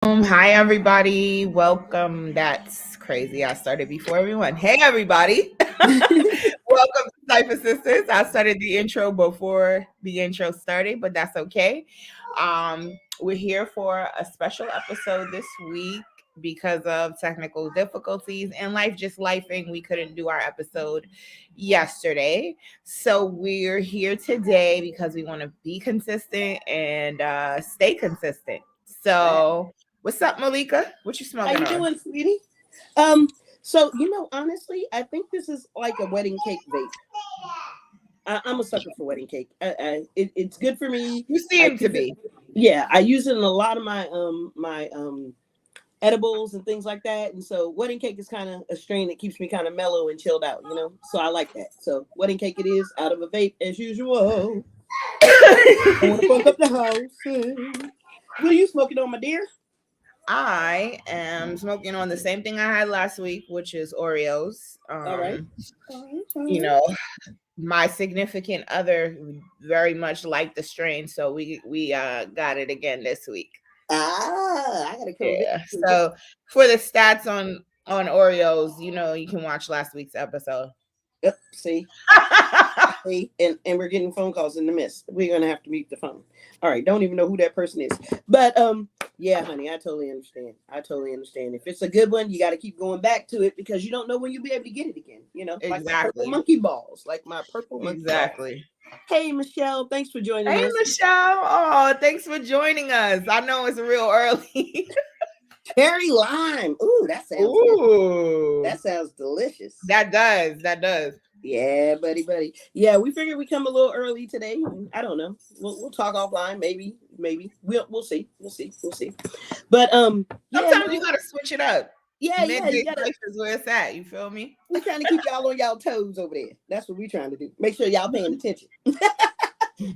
Hi everybody. Welcome. That's crazy. I started before everyone. Hey everybody. Welcome to Cypher Sistas. I started the intro before the intro started, but that's okay. We're here for a special episode this week because of technical difficulties and life just lifing. We couldn't do our episode yesterday. So we're here today because we want to be consistent and stay consistent. So what's up, Malika? What you How smoking you on? doing, sweetie? Um, honestly, I think this is like a wedding cake vape. I'm a sucker for wedding cake. It's good for me. You I seem to use it. be. Yeah, I use it in a lot of my edibles and things like that. And so wedding cake is kind of a strain that keeps me kind of mellow and chilled out, you know. So I like that. So wedding cake it is out of a vape as usual. I want to funk up the house. What are you smoking on, my dear? I am smoking on the same thing I had last week, which is Oreos. All right. All right. All You right. know, my significant other very much liked the strain, so we got it again this week. I gotta come get Yeah. you. So for the stats on Oreos, you can watch last week's episode. Yep, see, and we're getting phone calls in the midst. We're gonna have to mute the phone. All right, don't even know who that person is, but yeah, honey, I totally understand. I totally understand. If it's a good one, you got to keep going back to it because you don't know when you'll be able to get it again. You know, like my purple Exactly. monkey balls, like my purple monkey balls. Exactly. Hey, Michelle, thanks for joining Hey us. Michelle. Oh, thanks for joining us. I know it's real early. Cherry lime. Ooh, that sounds good. Ooh. That sounds delicious. That does. Yeah, buddy. Yeah, we figured we come a little early today. I don't know. We'll talk offline. Maybe. We'll see. But Sometimes you gotta switch it up. yeah. Midday You gotta. life is where it's at. You feel me? We're trying to keep y'all on y'all toes over there. That's what we're trying to do. Make sure y'all paying attention.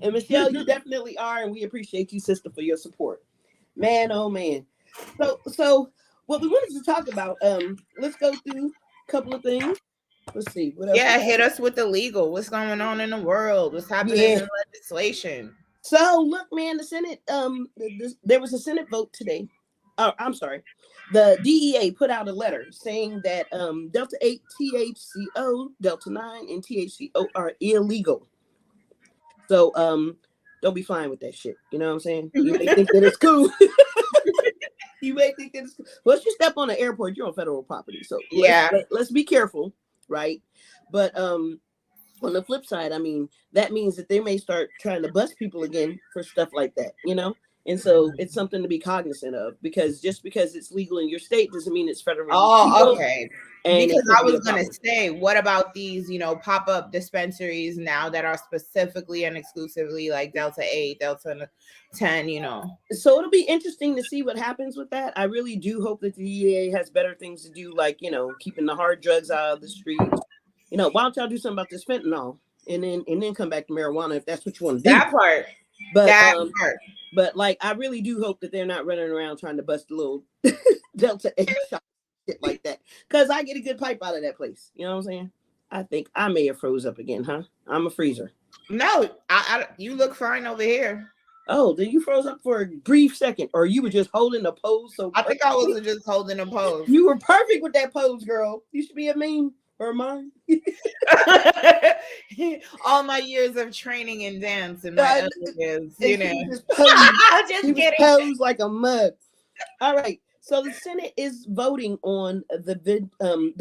And Michelle, you definitely are, and we appreciate you, sister, for your support. Man, oh man. So what we wanted to talk about. Let's go through a couple of things. Let's see what else. Yeah, hit us with the legal. What's going on in the world? What's happening in legislation? So look, man, the Senate, there was a Senate vote today. Oh, I'm sorry. The DEA put out a letter saying that Delta 8 THCO, Delta 9, and THCO are illegal. So don't be flying with that shit. You know what I'm saying? You may think that it's cool. You may think that it's cool. Once you step on the airport, you're on federal property. So Yeah. let's be careful, right? But on the flip side, I mean, that means that they may start trying to bust people again for stuff like that, you know? And so it's something to be cognizant of because just because it's legal in your state doesn't mean it's federally legal. Okay. And Because I was going to say, what about these, pop-up dispensaries now that are specifically and exclusively like Delta 8, Delta 10, So it'll be interesting to see what happens with that. I really do hope that the DEA has better things to do, like, keeping the hard drugs out of the streets. Why don't y'all do something about this fentanyl and then come back to marijuana if that's what you want to do? That part. But that part. But like, I really do hope that they're not running around trying to bust a little Delta 8 shot shit like that. Because I get a good pipe out of that place. You know what I'm saying? I think I may have froze up again, huh? I'm a freezer. No, you look fine over here. Oh, then you froze up for a brief second, or you were just holding a pose. So I think I wasn't just holding a pose. You were perfect with that pose, girl. You should be a meme or mine. All my years of training and dance and my other years, just kidding. Pose like a mug. All right. So the Senate is voting on the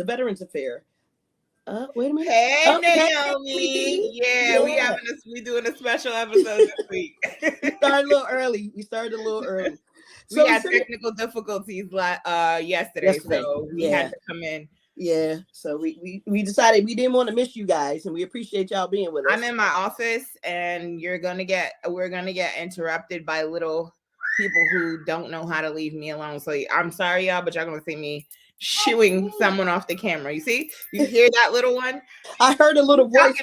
Veterans Affair. Wait a minute. Hey, Naomi. Yeah, we doing a special episode this week. We started a little early. So we had technical difficulties yesterday, so we had to come in. Yeah, so we decided we didn't want to miss you guys, and we appreciate y'all being with us. I'm in my office, and we're gonna get interrupted by little people who don't know how to leave me alone. So I'm sorry, y'all, but y'all gonna see me shooing someone off the camera. You see? You hear that little one? I heard a little voice.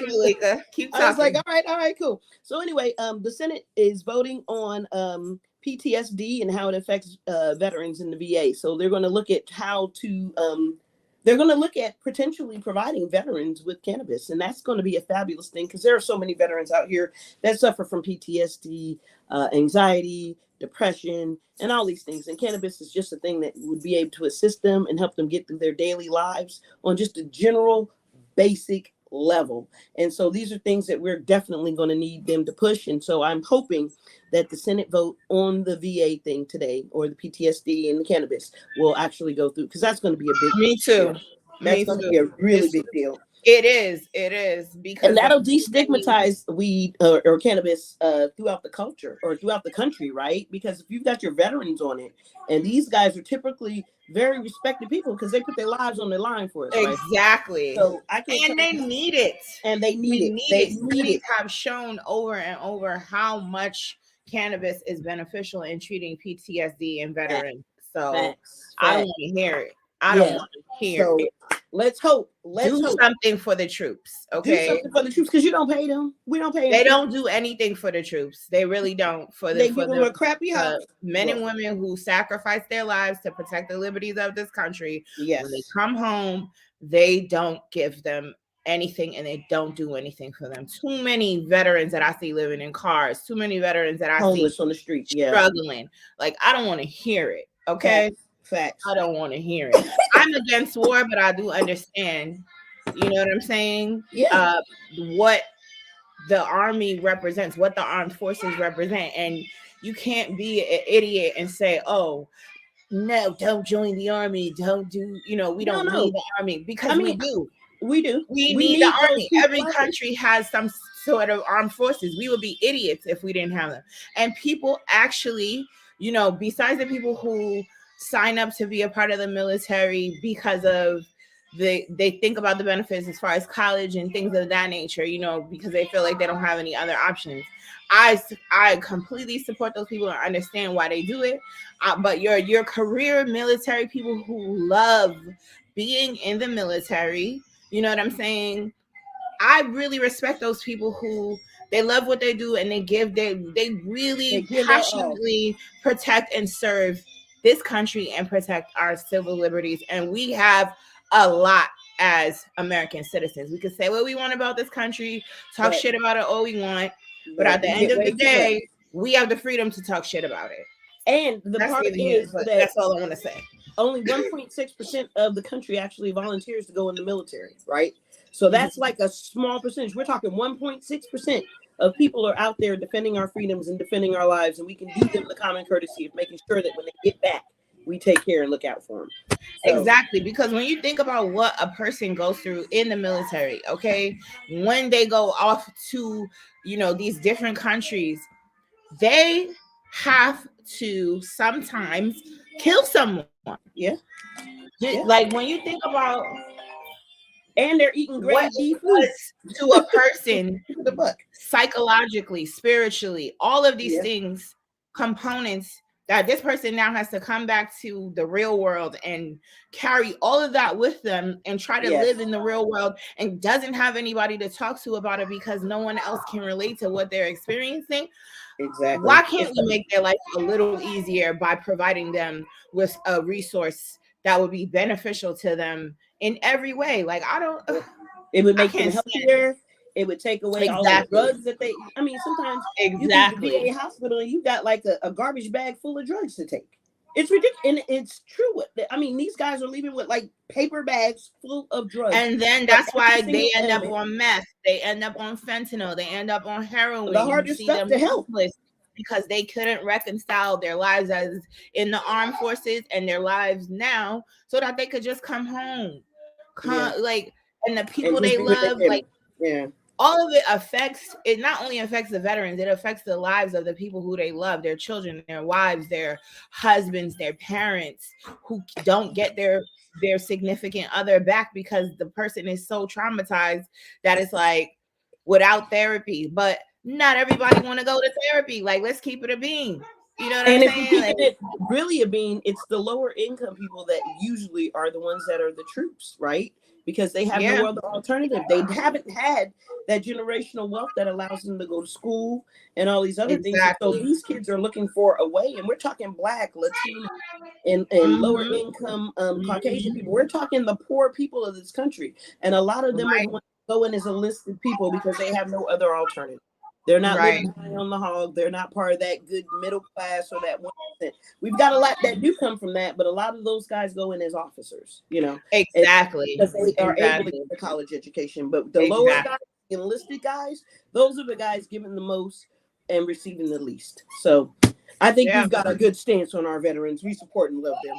Keep talking. I was like, all right, cool. So anyway, the Senate is voting on PTSD and how it affects veterans in the VA. So they're going to look at how to they're going to look at potentially providing veterans with cannabis, and that's going to be a fabulous thing because there are so many veterans out here that suffer from PTSD, anxiety, depression, and all these things. And cannabis is just a thing that would be able to assist them and help them get through their daily lives on just a general, basic level. And so these are things that we're definitely going to need them to push. And so I'm hoping that the Senate vote on the VA thing today, or the PTSD and the cannabis, will actually go through, because that's going to be a big Me too. deal. That's going to be a really big deal. It is because, and that'll destigmatize weed or cannabis throughout the culture or throughout the country, right? Because if you've got your veterans on it, and these guys are typically very respected people because they put their lives on the line for us, right? Exactly. So I can't. And they need it. And they need it. They need it. Have shown over and over how much cannabis is beneficial in treating PTSD in veterans. So Facts. I don't want to hear it. I don't want to hear it. Let's hope. Do something for the troops. Okay. Do something for the troops, because you don't pay them. We don't pay them. They don't do anything for the troops. They really don't. They give them a crappy house. Men and women who sacrifice their lives to protect the liberties of this country. Yes. When they come home, they don't give them anything, and they don't do anything for them. Too many veterans that I see living in cars. Too many veterans that I homeless see on the streets, struggling. Like, I don't want to hear it. Okay. Facts. I don't want to hear it. I'm against war, but I do understand. You know what I'm saying? Yeah. What the army represents, what the armed forces represent, and you can't be an idiot and say, "Oh, no, don't join the army. Don't do. We don't need the army," because we do. We do. We need the army. Every country has some sort of armed forces. We would be idiots if we didn't have them. And people actually, besides the people who sign up to be a part of the military because of they think about the benefits as far as college and things of that nature, because they feel like they don't have any other options. I completely support those people and understand why they do it. But your career military people who love being in the military, you know what I'm saying? I really respect those people who they love what they do, and they really passionately protect and serve this country and protect our civil liberties. And we have a lot as American citizens. We can say what we want about this country, talk shit about it all we want, but at the end of the day, we have the freedom to talk shit about it. And the part is that that's all I want to say. Only 1.6% of the country actually volunteers to go in the military, right? So that's like a small percentage. We're talking 1.6% of people are out there defending our freedoms and defending our lives, and we can do them the common courtesy of making sure that when they get back, we take care and look out for them. So. Exactly, because when you think about what a person goes through in the military, okay, when they go off to, these different countries, they have to sometimes kill someone. Yeah. Like when you think about, and they're eating great beef to a person, the book, psychologically, spiritually, all of these things, components that this person now has to come back to the real world and carry all of that with them and try to live in the real world, and doesn't have anybody to talk to about it because no one else can relate to what they're experiencing. Exactly. Why can't we make their life a little easier by providing them with a resource that would be beneficial to them in every way? Like, it would make them healthier. It would take away all the drugs that they, sometimes you go to the VA hospital and you got like a garbage bag full of drugs to take. It's ridiculous. And it's true. These guys are leaving with like paper bags full of drugs. And then that's why they end up on meth. They end up on fentanyl. They end up on heroin. The hardest stuff to help. Because they couldn't reconcile their lives as in the armed forces and their lives now, so that they could just come home. And the people they love, all of it affects, it not only affects the veterans, it affects the lives of the people who they love, their children, their wives, their husbands, their parents, who don't get their significant other back because the person is so traumatized that it's like without therapy. But not everybody want to go to therapy. Like, let's keep it a bean. You know what And I'm if we're saying? keeping it really it's the lower income people that usually are the ones that are the troops, right? Because they have no other alternative. They haven't had that generational wealth that allows them to go to school and all these other things. And so these kids are looking for a way, and we're talking Black, Latino, and lower income Caucasian people. We're talking the poor people of this country. And a lot of them are the ones that go in as enlisted people because they have no other alternative. They're not living high on the hog. They're not part of that good middle class or that 1%. We've got a lot that do come from that, but a lot of those guys go in as officers, you know. Exactly. Because they are able to get a college education. But the lower guys, enlisted guys, those are the guys giving the most and receiving the least. So I think we've got a good stance on our veterans. We support and love them.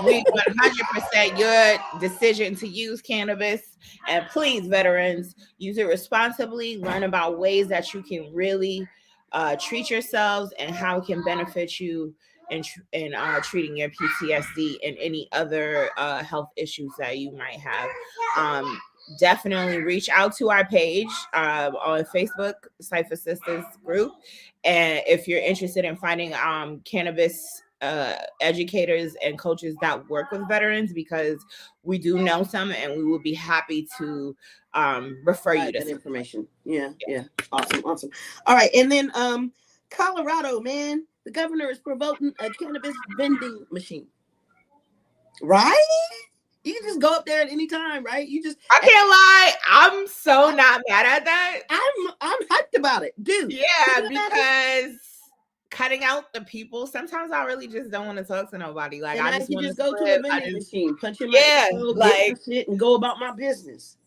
We 100% your decision to use cannabis. And please, veterans, use it responsibly. Learn about ways that you can really treat yourselves and how it can benefit you in treating your PTSD and any other health issues that you might have. Definitely reach out to our page on Facebook, Cypher Sistas group. And if you're interested in finding cannabis educators and coaches that work with veterans, because we do know some, and we will be happy to refer you to that information. Yeah. Awesome. All right. And then Colorado, man, the governor is promoting a cannabis vending machine. Right? You can just go up there at any time, right? I can't lie, I'm so not mad at that. I'm hyped about it, dude. Yeah, because cutting out the people, sometimes I really just don't want to talk to nobody. Like, and I just want to go to a vending machine, punch in my like shit and go about my business.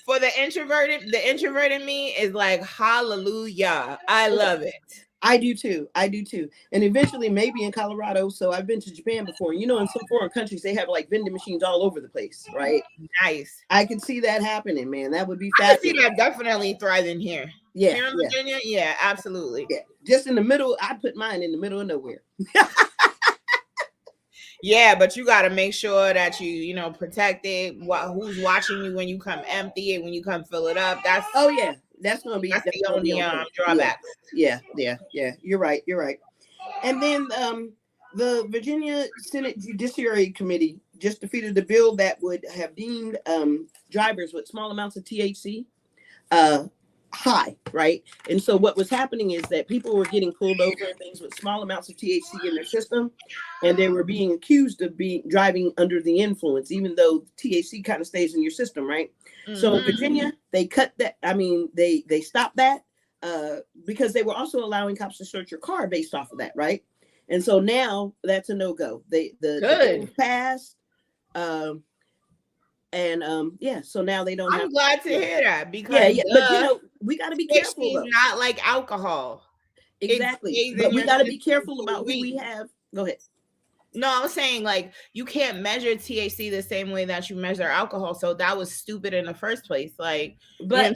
For the introvert in me is like, hallelujah. I love it. I do too. And eventually, maybe in Colorado. So I've been to Japan before. You know, in some foreign countries, they have like vending machines all over the place, right? Nice. I can see that happening, man. That would be fabulous. I can see that definitely thriving here. Yeah. Here in Virginia? Yeah, absolutely. Yeah. Just in the middle. I put mine in the middle of nowhere. Yeah, but you got to make sure that you protect it. Who's watching you when you come empty it, when you come fill it up? That's that's gonna be the only drawback. Yeah. You're right. And then the Virginia Senate Judiciary Committee just defeated the bill that would have deemed drivers with small amounts of THC high, right? And so what was happening is that people were getting pulled over and things with small amounts of THC in their system, and they were being accused of driving under the influence, even though THC kind of stays in your system, right? Mm-hmm. So in Virginia, they cut that. I mean, they stopped that because they were also allowing cops to search your car based off of that, right? And so now that's a no-go. The bill passed. So now they don't. I'm glad to hear that, because but we got to be careful. It's not like alcohol. Exactly, but we got to be careful about who we have. Go ahead. No, I'm saying, like, you can't measure THC the same way that you measure alcohol. So that was stupid in the first place. Like, but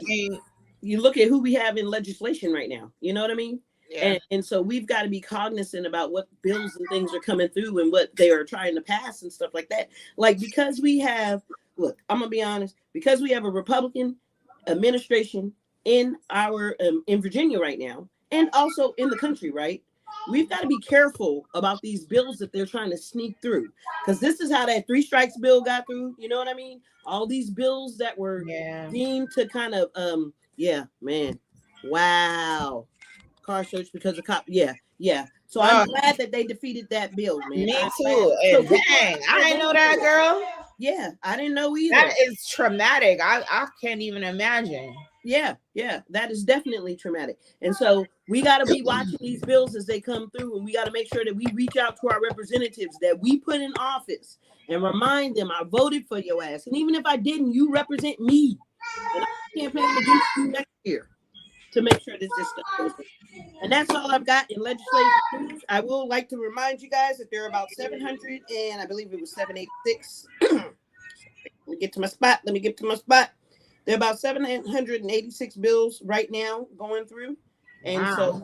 you look at who we have in legislation right now. You know what I mean? Yeah. And so we've got to be cognizant about what bills and things are coming through and what they are trying to pass and stuff like that. Like, because we have, look, I'm gonna be honest, because we have a Republican administration in in Virginia right now, and also in the country, right? We've got to be careful about these bills that they're trying to sneak through, because this is how that 3 strikes bill got through. You know what I mean? All these bills that were deemed to kind of, wow, car search because of cop. Yeah. So I'm glad that they defeated that bill, man. Me too. And dang, I didn't know that, girl. Yeah, I didn't know either. That is traumatic. I can't even imagine. Yeah, that is definitely traumatic. And so we got to be watching these bills as they come through, and we got to make sure that we reach out to our representatives that we put in office and remind them, I voted for your ass. And even if I didn't, you represent me. And I'm campaigning against you next year to make sure that this stuff goes through. And that's all I've got in legislative news. I will like to remind you guys that there are about 700, and I believe it was 786. Let me get to my spot. There are about 786 bills right now going through. And so,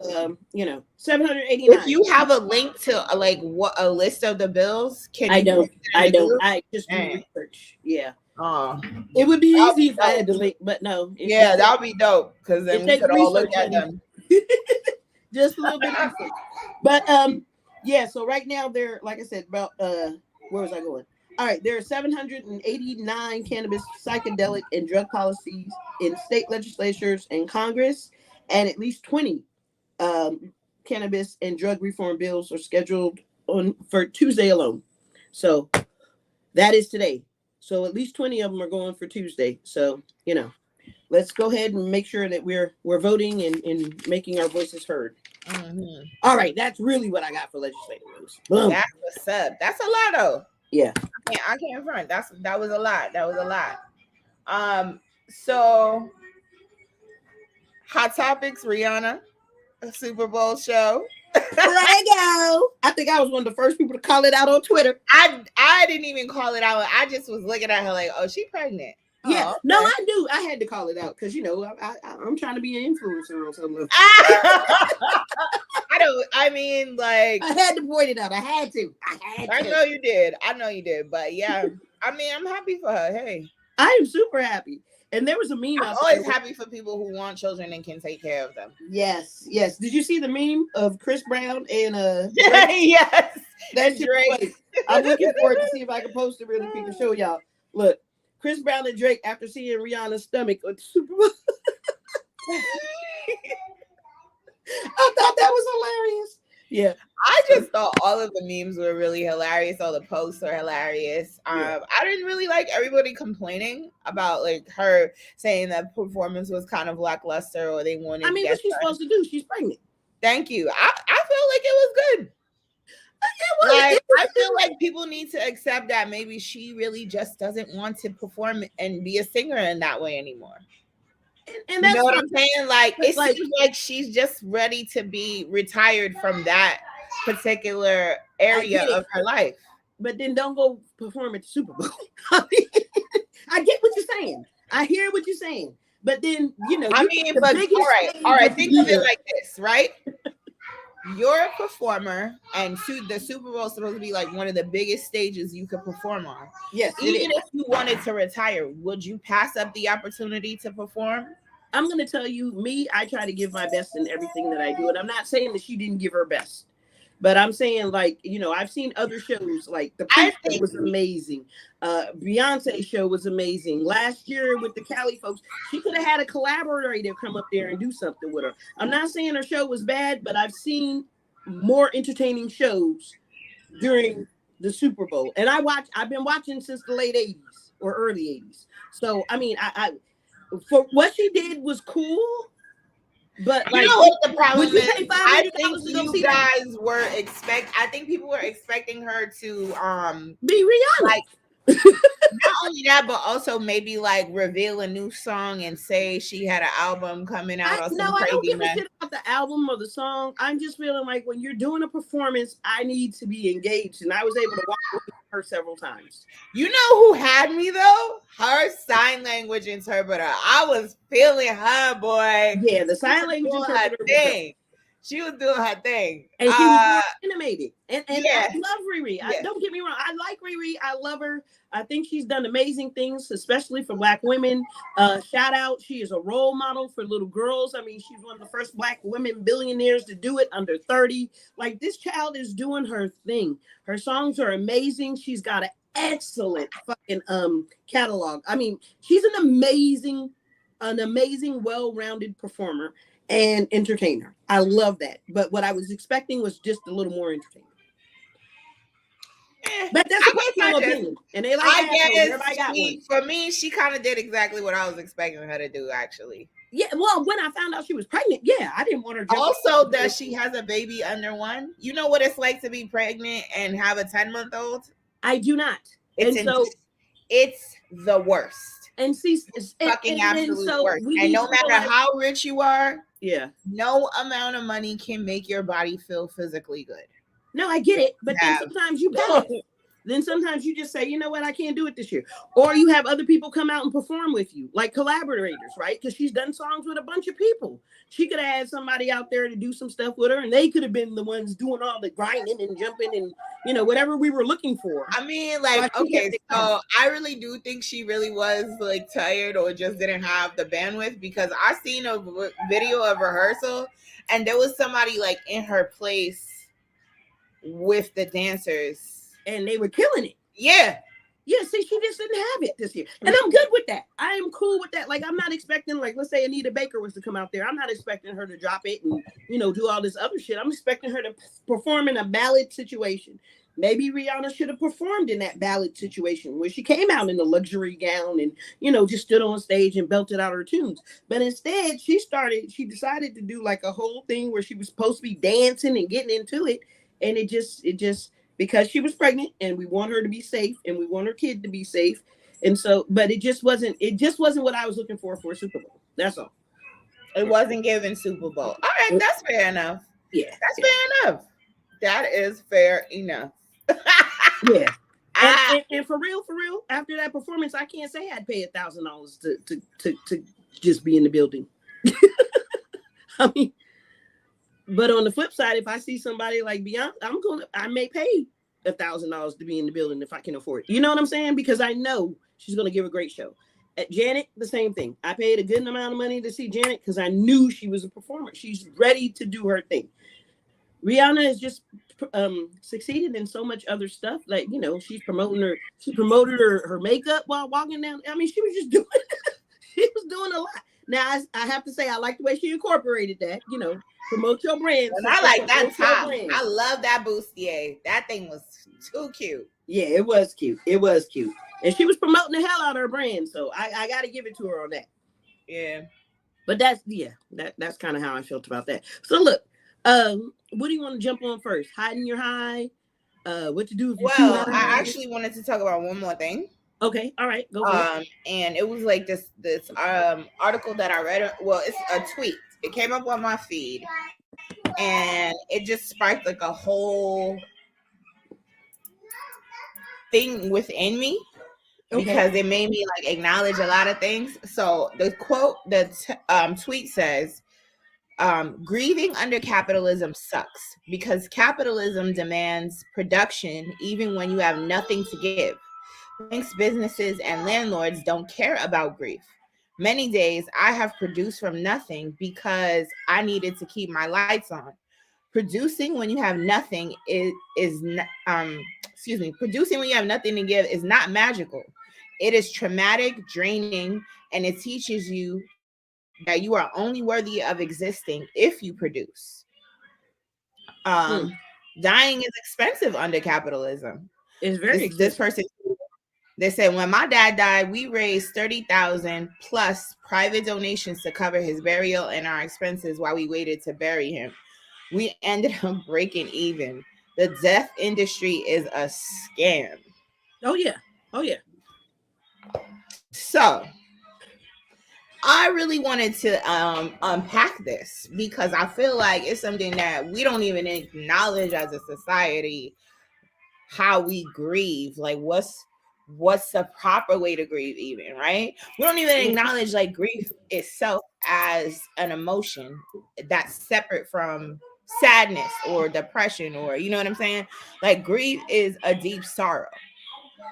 789. If you have a link to a list of the bills, I don't. I just do research. Yeah. It would be easy if I had the link, but no. Yeah, that would be dope, because then we could all look at them. Just a little bit. But Yeah, so right now they're, like I said, about where was I going? All right, there are 789 cannabis, psychedelic, and drug policies in state legislatures and Congress, and at least 20 cannabis and drug reform bills are scheduled on for Tuesday alone. So that is today. So at least 20 of them are going for Tuesday. So, let's go ahead and make sure that we're voting and making our voices heard. Mm-hmm. All right, that's really what I got for legislative news. Boom. That's what's up. That's a lot, though. Yeah. I can't front. That was a lot. That was a lot. So Hot Topics, Rihanna, a Super Bowl show. Prego. I think I was one of the first people to call it out on Twitter. I didn't even call it out. I just was looking at her like, oh, she pregnant. Yeah, oh, okay. No, I knew I had to call it out because I'm trying to be an influencer on some level. I mean, like, I had to point it out. I had to. I know you did. But yeah, I mean, I'm happy for her. Hey, I am super happy. And there was a meme. I'm always happy for people who want children and can take care of them. Yes. Did you see the meme of Chris Brown and yes, that's Drake? I'm looking forward to see if I can post it really quick to show y'all. Look, Chris Brown and Drake after seeing Rihanna's stomach on Super Bowl. I thought that was hilarious. Yeah. I just thought all of the memes were really hilarious. All the posts are hilarious. I didn't really like everybody complaining about like her saying that performance was kind of lackluster or they wanted. I mean, what she's supposed to do? She's pregnant. Thank you. I feel like it was good. I feel like people need to accept that maybe she really just doesn't want to perform and be a singer in that way anymore. And that's, you know what I'm saying? Like, it seems like she's just ready to be retired from that particular area of her life. But then don't go perform at the Super Bowl. I get what you're saying. I hear what you're saying. But then, I mean, but all right, think of it like this, right? You're a performer, and the Super Bowl is supposed to be like one of the biggest stages you could perform on. Yes. Even if you wanted to retire, would you pass up the opportunity to perform? I'm going to tell you, I try to give my best in everything that I do. And I'm not saying that she didn't give her best. But I'm saying, like, I've seen other shows, like the Show was amazing. Beyonce show was amazing. Last year with the Cali folks, she could have had a collaborator come up there and do something with her. I'm not saying her show was bad, but I've seen more entertaining shows during the Super Bowl. And I've been watching since the late 80s or early 80s. So, I mean, I for what she did was cool. But like, what the problem is? I think you guys were I think people were expecting her to be Rihanna. Like, not only that, but also maybe like reveal a new song and say she had an album coming out or something. I don't give a shit about the album or the song. I'm just feeling like when you're doing a performance, I need to be engaged, and I was able to watch her several times. You know who had me though? Her sign language interpreter. I was feeling her, boy. Yeah, the sign language interpreter. She was doing her thing. And she was animated. And yeah. I love Riri. Don't get me wrong. I like Riri. I love her. I think she's done amazing things, especially for Black women. Shout out. She is a role model for little girls. I mean, she's one of the first Black women billionaires to do it under 30. Like, this child is doing her thing. Her songs are amazing. She's got an excellent fucking catalog. I mean, she's an amazing, well-rounded performer and entertainer. I love that. But what I was expecting was just a little more entertaining. But that's a personal opinion. And they like everybody got one. For me, she kind of did exactly what I was expecting her to do, actually. Yeah, well, when I found out she was pregnant, I didn't want her to. Also, that she has a baby under 1. You know what it's like to be pregnant and have a 10-month-old? I do not. It's the worst. And see, it's fucking absolute worst. And no matter how rich you are, no amount of money can make your body feel physically good. No, I get it, but then sometimes you panic. Then sometimes you just say, you know what, I can't do it this year. Or you have other people come out and perform with you, like collaborators, right? Because she's done songs with a bunch of people. She could have had somebody out there to do some stuff with her, and they could have been the ones doing all the grinding and jumping and, whatever we were looking for. I mean, like, okay, so I really do think she really was, like, tired or just didn't have the bandwidth, because I seen a video of rehearsal, and there was somebody, like, in her place with the dancers. And they were killing it. Yeah. Yeah, see, she just didn't have it this year. And I'm good with that. I am cool with that. Like, I'm not expecting, like, let's say Anita Baker was to come out there. I'm not expecting her to drop it and, do all this other shit. I'm expecting her to perform in a ballad situation. Maybe Rihanna should have performed in that ballad situation where she came out in a luxury gown and, just stood on stage and belted out her tunes. But instead, she decided to do like a whole thing where she was supposed to be dancing and getting into it. And it just, because she was pregnant and we want her to be safe and we want her kid to be safe. And so, but it just wasn't what I was looking for a Super Bowl. That's all. It wasn't given Super Bowl. All right, that's fair enough. Yeah. That's fair enough. That is fair enough. Yeah. And for real, after that performance, I can't say I'd pay $1,000 to just be in the building. I mean, but on the flip side, if I see somebody like Beyonce, I may pay $1,000 to be in the building if I can afford it. You know what I'm saying? Because I know she's going to give a great show. At Janet, the same thing. I paid a good amount of money to see Janet because I knew she was a performer. She's ready to do her thing. Rihanna has just succeeded in so much other stuff. Like, she promoted her makeup while walking down. I mean, she was just doing she was doing a lot. Now, I have to say, I like the way she incorporated that, promote your brand. And I like that top. I love that bustier. That thing was too cute. Yeah, it was cute. And she was promoting the hell out of her brand. So I got to give it to her on that. Yeah. But that's kind of how I felt about that. So look, what do you want to jump on first? Hiding your high? What to do if I actually wanted to talk about one more thing. Okay, all right, go for it. And it was like this article that I read. Well, it's a tweet. It came up on my feed, and it just sparked like a whole thing within me because it made me like acknowledge a lot of things. So the quote, tweet says, grieving under capitalism sucks because capitalism demands production even when you have nothing to give. Banks, businesses, and landlords don't care about grief. Many days I have produced from nothing because I needed to keep my lights on. Producing when you have nothing producing when you have nothing to give is not magical. It is traumatic, draining, and it teaches you that you are only worthy of existing if you produce. Dying is expensive under capitalism. It's very expensive. This person, they said, when my dad died, we raised $30,000 plus private donations to cover his burial and our expenses while we waited to bury him. We ended up breaking even. The death industry is a scam. Oh yeah. So I really wanted to unpack this because I feel like it's something that we don't even acknowledge as a society, how we grieve. Like what's the proper way to grieve even, right? We don't even acknowledge like grief itself as an emotion that's separate from sadness or depression, or you know what I'm saying? Like grief is a deep sorrow.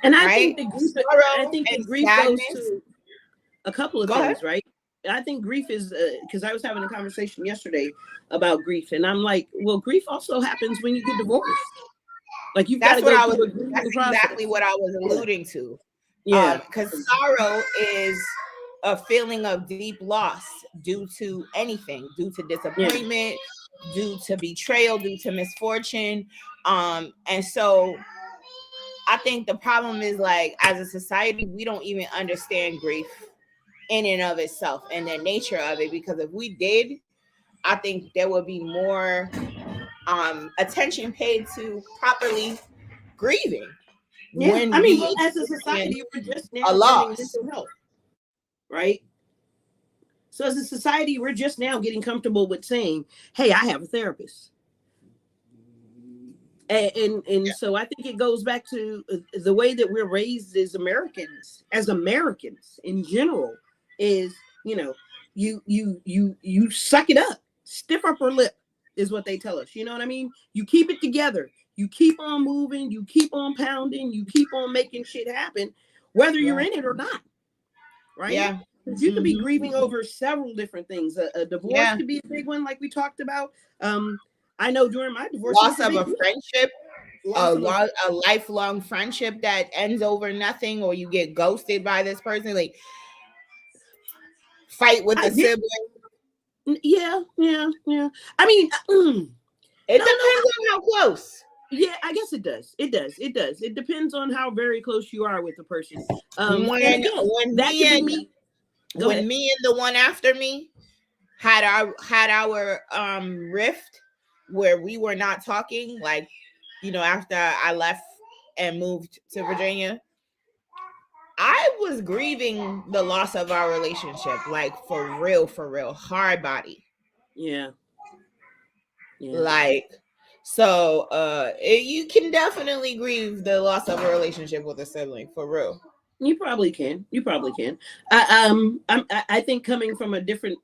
And I think the grief goes to a couple of things, right? I think grief is because I was having a conversation yesterday about grief, and I'm like, well, grief also happens when you get divorced. Like that's exactly what I was alluding to. Yeah, because sorrow is a feeling of deep loss due to anything, due to disappointment, due to betrayal, due to misfortune. And so I think the problem is like as a society, we don't even understand grief in and of itself and the nature of it, because if we did, I think there would be more attention paid to properly grieving. Yeah, I mean, as a society, we're just now getting mental health, right? So as a society, we're just now getting comfortable with saying, "Hey, I have a therapist," and so I think it goes back to the way that we're raised as Americans in general. Is you suck it up, stiff upper lip is what they tell us. You know what I mean? You keep it together. You keep on moving. You keep on pounding. You keep on making shit happen, whether you're in it or not. Right? Yeah. You could be grieving over several different things. A divorce could be a big one, like we talked about. I know during my divorce, loss of a friendship. a lifelong friendship that ends over nothing, or you get ghosted by this person, like fight with a sibling. Yeah. I mean, It depends on how close. Yeah, I guess it does. It does. It depends on how very close you are with the person. When and again, that could be me. When me and the one after me had our rift where we were not talking, like, you know, after I left and moved to Virginia, I was grieving the loss of our relationship, like for real, hard body. Yeah. Like, so you can definitely grieve the loss of a relationship with a sibling, for real. You probably can. I think coming from a different,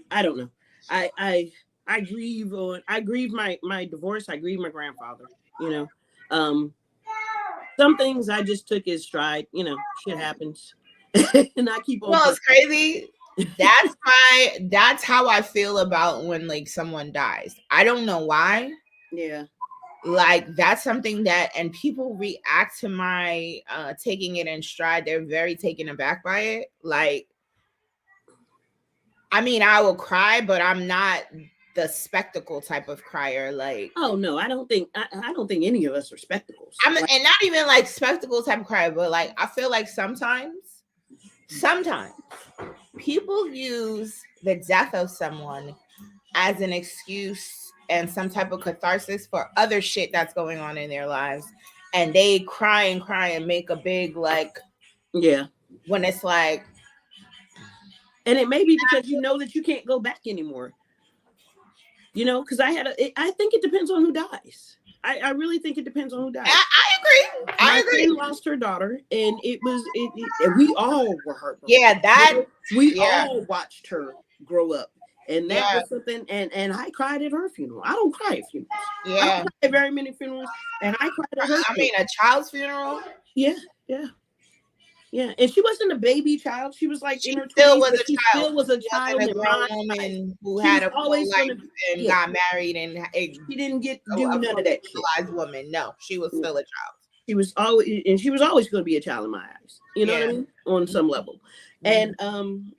I don't know. I grieve my divorce. I grieve my grandfather. You know, some things I just took as stride. You know, shit happens, and I keep on. Well, it's crazy. That's how I feel about when like someone dies. I don't know why. Yeah. Like that's something that, and people react to my taking it in stride. They're very taken aback by it. Like, I mean, I will cry, but I'm not the spectacle type of crier. Like, oh no, I don't think any of us are spectacles. And not even like spectacle type of crier, but like I feel like sometimes people use the death of someone as an excuse and some type of catharsis for other shit that's going on in their lives, and they cry and make a big, like, yeah, when it's like, and it may be because you know that you can't go back anymore, you know, because I think it depends on who dies. I really think it depends on who dies. I agree. My friend lost her daughter, and we all were hurt. Yeah, we all watched her grow up, and that was something. And I cried at her funeral. I don't cry at funerals. Yeah, I don't cry at very many funerals, and I cried at her. I mean, a child's funeral. Yeah. And she wasn't a baby child. She was like in her 20s. She still was a child. A grown woman who had a always life and got married, and she didn't get to do none of that. Civilized woman. No, she was still a child. She was always going to be a child in my eyes. You know what I mean? On some level. And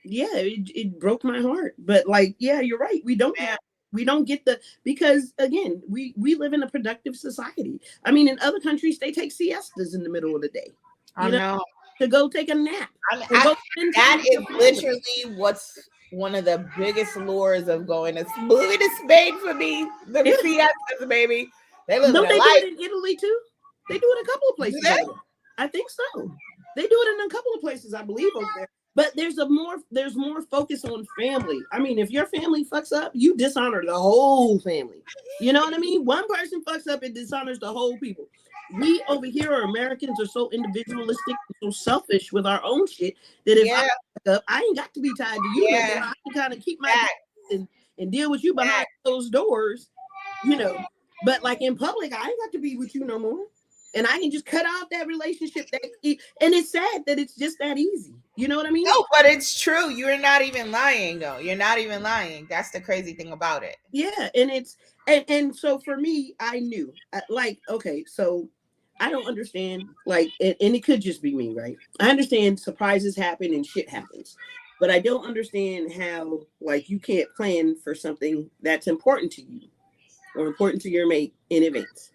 it broke my heart. But like, yeah, you're right. We don't get because again, we live in a productive society. I mean, in other countries, they take siestas in the middle of the day. You know? To go take a nap. That is literally what's one of the biggest lures of going to split a spade for me. The siestas, baby. They live Don't they do it in Italy too? They do it in a couple of places. I think so. They do it in a couple of places, I believe, over there. But there's more focus on family. I mean, if your family fucks up, you dishonor the whole family. You know what I mean? One person fucks up and dishonors the whole people. We over here are Americans, are so individualistic, so selfish with our own shit that if I fuck up, I ain't got to be tied to you. I can kind of keep my and deal with you behind those doors, you know. But like in public, I ain't got to be with you no more. And I can just cut off that relationship. And it's sad that it's just that easy. You know what I mean? No, but it's true. You're not even lying, though. You're not even lying. That's the crazy thing about it. Yeah, and it's and so for me, I knew like, okay, so I don't understand, like, and it could just be me, right? I understand surprises happen and shit happens, but I don't understand how, like, you can't plan for something that's important to you or important to your mate in advance.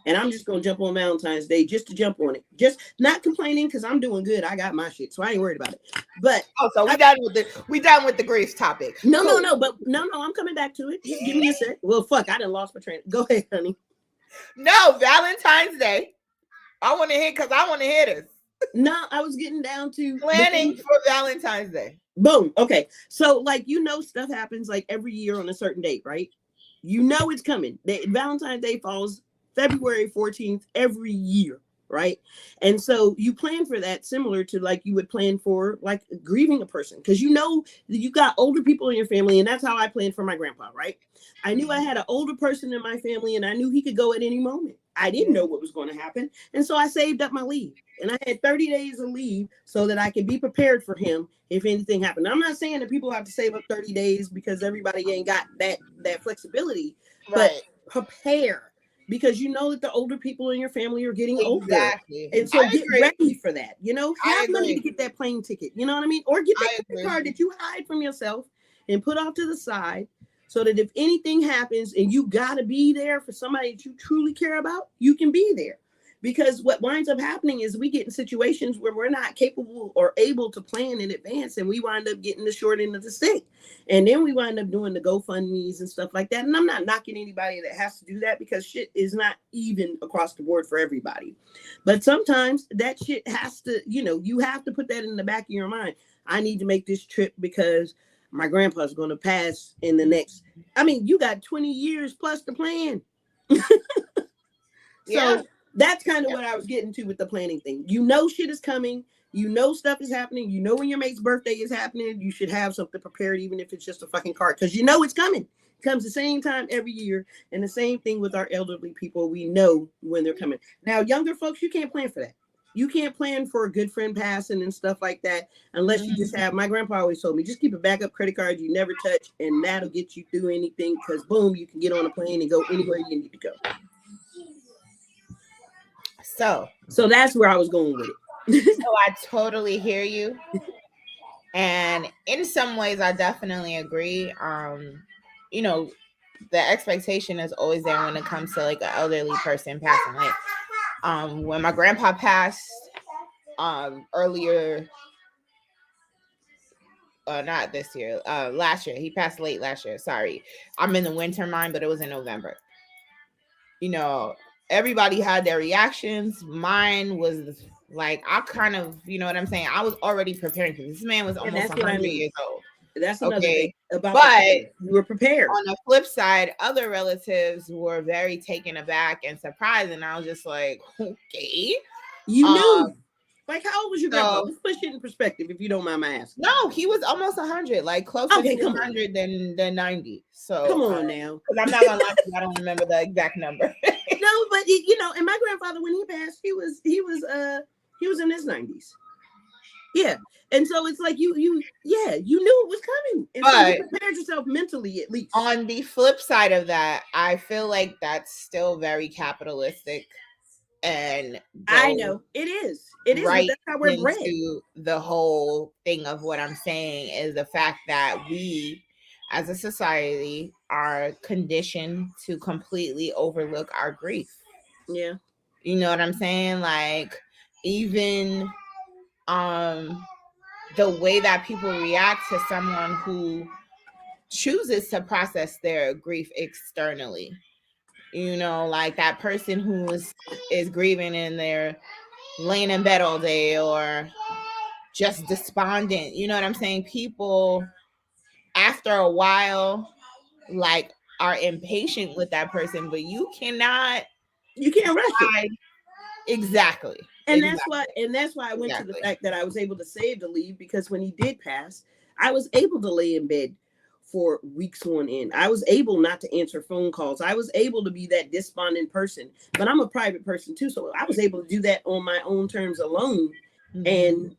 And I'm just gonna jump on Valentine's Day just to jump on it, just not complaining because I'm doing good. I got my shit, so I ain't worried about it. But so we done with the grief topic. No, I'm coming back to it. Give me a sec. Well, fuck, I done lost my train. Go ahead, honey. No, Valentine's Day. I want to hear this. No, I was getting down to planning for Valentine's Day. Boom. Okay. So, like, you know, stuff happens like every year on a certain date, right? You know it's coming. Valentine's Day falls February 14th every year, right? And so you plan for that similar to like you would plan for like grieving a person, because you know you got older people in your family, and that's how I planned for my grandpa, right? I knew I had an older person in my family, and I knew he could go at any moment. I didn't know what was going to happen, and so I saved up my leave, and I had 30 days of leave so that I could be prepared for him if anything happened. Now, I'm not saying that people have to save up 30 days because everybody ain't got that flexibility, but prepare. because you know that the older people in your family are getting older. Exactly. And so I get agree. ready for that. You know, I have money to agree. get that plane ticket. You know what I mean? Or get that I credit agree. card that you hide from yourself and put off to the side so that if anything happens and you got to be there for somebody that you truly care about, you can be there. Because what winds up happening is we get in situations where we're not capable or able to plan in advance, and we wind up getting the short end of the stick. And then we wind up doing the GoFundMe's and stuff like that. And I'm not knocking anybody that has to do that, because shit is not even across the board for everybody. But sometimes that shit has to, you have to put that in the back of your mind. I need to make this trip because my grandpa's going to pass in the next, you got 20 years plus to plan. Yeah. So that's kind of what I was getting to with the planning thing. Shit is coming. Stuff is happening. When your mate's birthday is happening. You should have something prepared, even if it's just a fucking card, because it's coming. It comes the same time every year. And the same thing with our elderly people. We know when they're coming. Now, younger folks, you can't plan for that. You can't plan for a good friend passing and stuff like that unless you just have, my grandpa always told me, just keep a backup credit card you never touch, and that'll get you through anything, because boom, you can get on a plane and go anywhere you need to go. So that's where I was going with it. So I totally hear you. And in some ways I definitely agree. The expectation is always there when it comes to like an elderly person passing. Like when my grandpa passed earlier, not this year, last year. He passed late last year. Sorry. I'm in the winter mind, but it was in November. Everybody had their reactions. Mine was like, I kind of, you know what I'm saying? I was already preparing for this. Man was almost 100 years old. That's another thing about but you were prepared. On the flip side, other relatives were very taken aback and surprised, and I was just like, okay. You knew. Like, how old was your grandpa? Let's push it in perspective, if you don't mind my asking. No, he was almost 100, like closer to 100 than 90. So come on now, because I'm not gonna lie to you, I don't remember the exact number. No, but and my grandfather, when he passed, he was in his 90s. Yeah, and so it's like you knew it was coming, and so you prepared yourself mentally, at least. On the flip side of that, I feel like that's still very capitalistic. And I know it is. Right, that's how we're bred. The whole thing of what I'm saying is the fact that we, as a society, are conditioned to completely overlook our grief. Yeah, you know what I'm saying? Like, even the way that people react to someone who chooses to process their grief externally. Like that person who is grieving and they're laying in bed all day or just despondent. You know what I'm saying? People, after a while, like, are impatient with that person, but you can't rush it. Exactly. And that's why I went to the fact that I was able to save the leave, because when he did pass, I was able to lay in bed for weeks on end. I was able not to answer phone calls. I was able to be that despondent person, but I'm a private person too. So I was able to do that on my own terms alone. And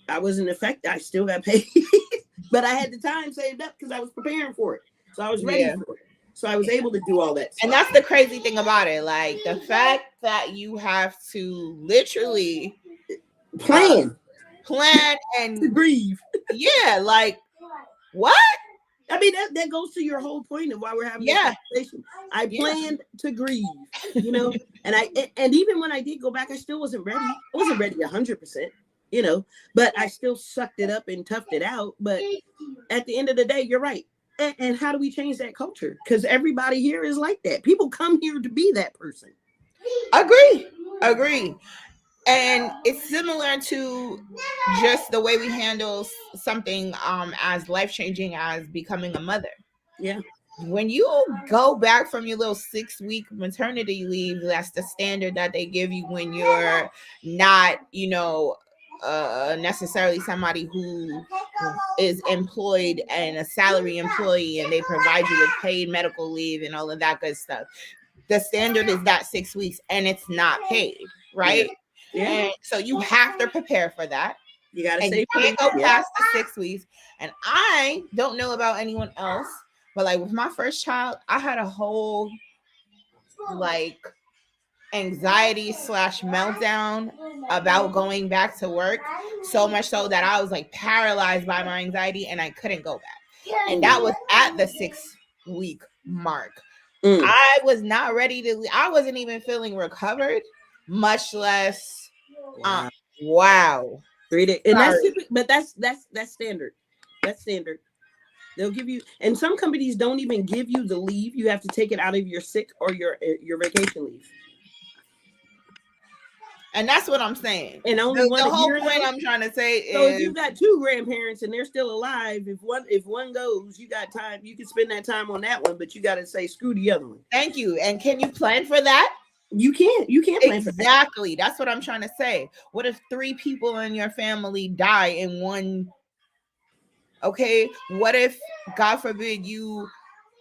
I wasn't affected. I still got paid, but I had the time saved up because I was preparing for it. So I was ready for it. So I was able to do all that stuff. And that's the crazy thing about it. Like, the fact that you have to literally plan and to grieve. Yeah, like, what? I mean, that goes to your whole point of why we're having this conversation. I planned to grieve, and even when I did go back, I still wasn't ready. I wasn't ready 100%, but I still sucked it up and toughed it out. But at the end of the day, you're right. And how do we change that culture? Because everybody here is like that. People come here to be that person. Agree. And it's similar to just the way we handle something as life-changing as becoming a mother. Yeah. When you go back from your little 6-week maternity leave, that's the standard that they give you when you're not, necessarily somebody who is employed and a salary employee, and they provide you with paid medical leave and all of that good stuff. The standard is that 6 weeks, and it's not paid, right? Yeah. And so you have to prepare for that. You gotta say, you can't go past the 6 weeks. And I don't know about anyone else, but like with my first child, I had a whole like anxiety slash meltdown about going back to work, so much so that I was like paralyzed by my anxiety and I couldn't go back. And that was at the 6-week mark. I was not ready to, I wasn't even feeling recovered, much less wow. 3 days. And that's typically, but that's standard. That's standard. They'll give you, and some companies don't even give you the leave. You have to take it out of your sick or your vacation leave. And that's what I'm saying. And only the whole point I'm trying to say is, so if you've got 2 grandparents and they're still alive, if one goes, you got time. You can spend that time on that one, but you got to say screw the other one. Thank you. And can you plan for that? You can't plan for that. Exactly. That's what I'm trying to say. What if 3 people in your family die in one? Okay. What if, God forbid, you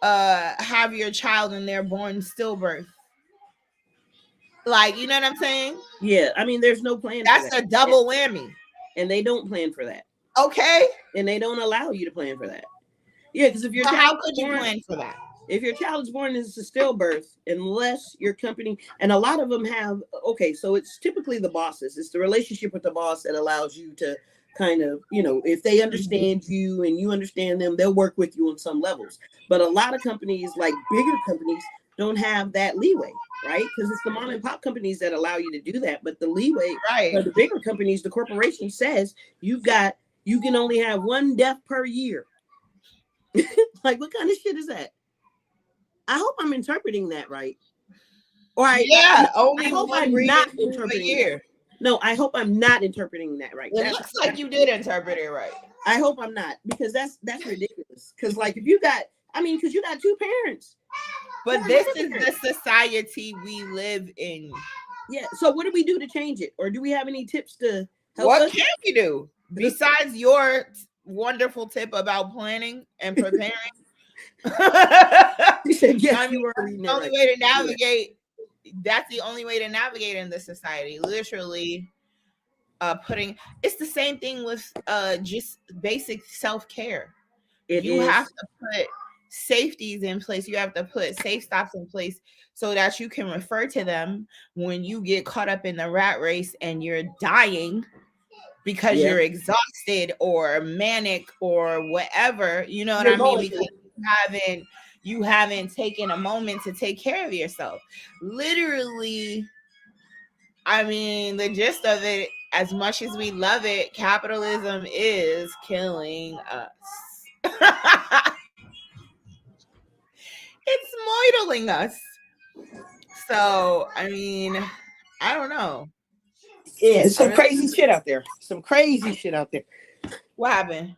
have your child and they're born stillbirth? Like, you know what I'm saying? Yeah. I mean, there's no plan. That's a double whammy. And they don't plan for that. Okay. And they don't allow you to plan for that. Yeah, because if your how could you plan for that? If your child is born as a stillbirth, unless your company, and a lot of them have, okay, so it's typically the bosses. It's the relationship with the boss that allows you to kind of, if they understand you and you understand them, they'll work with you on some levels. But a lot of companies, like bigger companies, don't have that leeway, right? Because it's the mom and pop companies that allow you to do that. But the leeway for the bigger companies, the corporation says you can only have 1 death per year. Like, what kind of shit is that? I hope I'm interpreting that right. Or I hope I'm not interpreting a year. No, I hope I'm not interpreting that right. It looks like you did interpret it right. I hope I'm not, because that's ridiculous. Because like, if you got, because you got 2 parents. But this is the society we live in. Yeah. So what do we do to change it? Or do we have any tips to help us? What can we do besides your wonderful tip about planning and preparing? You said yes. You were the only way to navigate. That's the only way to navigate in this society. Literally, it's the same thing with just basic self-care. You have to put safeties in place. You have to put safe stops in place so that you can refer to them when you get caught up in the rat race and you're dying because you're exhausted or manic or whatever. You know what I mean? Because you haven't taken a moment to take care of yourself. Literally, the gist of it, as much as we love it, capitalism is killing us. It's moidling us. So, I don't know. Yeah, some crazy shit out there. Some crazy shit out there. What happened?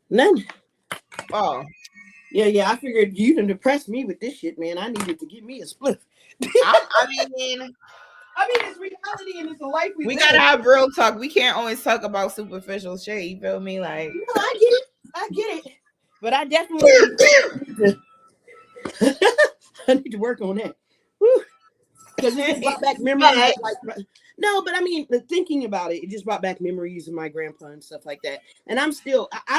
None. Oh. Yeah. I figured you done depressed me with this shit, man. I needed to give me a spliff. It's reality and it's a life we gotta have real talk. We can't always talk about superficial shit. You feel me? Like, no, I get it. But I definitely I need to work on that. Because it brought back memories. No, but thinking about it, it just brought back memories of my grandpa and stuff like that. And I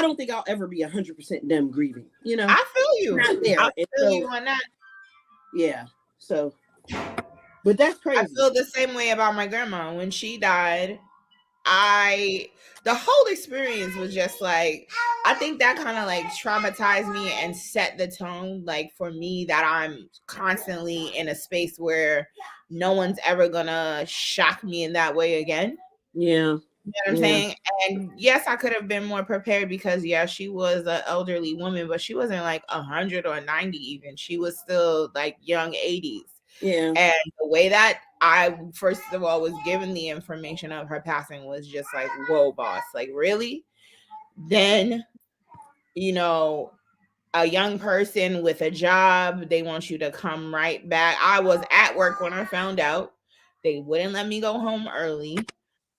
don't think I'll ever be 100% done grieving. I feel you. Not there. I feel you on that. Yeah. So, but that's crazy. I feel the same way about my grandma. When she died, the whole experience was just like, I think that kind of like traumatized me and set the tone, like, for me, that I'm constantly in a space where no one's ever gonna shock me in that way again. Yeah. You know what I'm saying? And yes, I could have been more prepared because she was an elderly woman, but she wasn't like 100 or 90 even. She was still like young 80s. Yeah. And the way that I, first of all, was given the information of her passing was just like, whoa, boss, like, really? Then, a young person with a job, they want you to come right back. I was at work when I found out. They wouldn't let me go home early.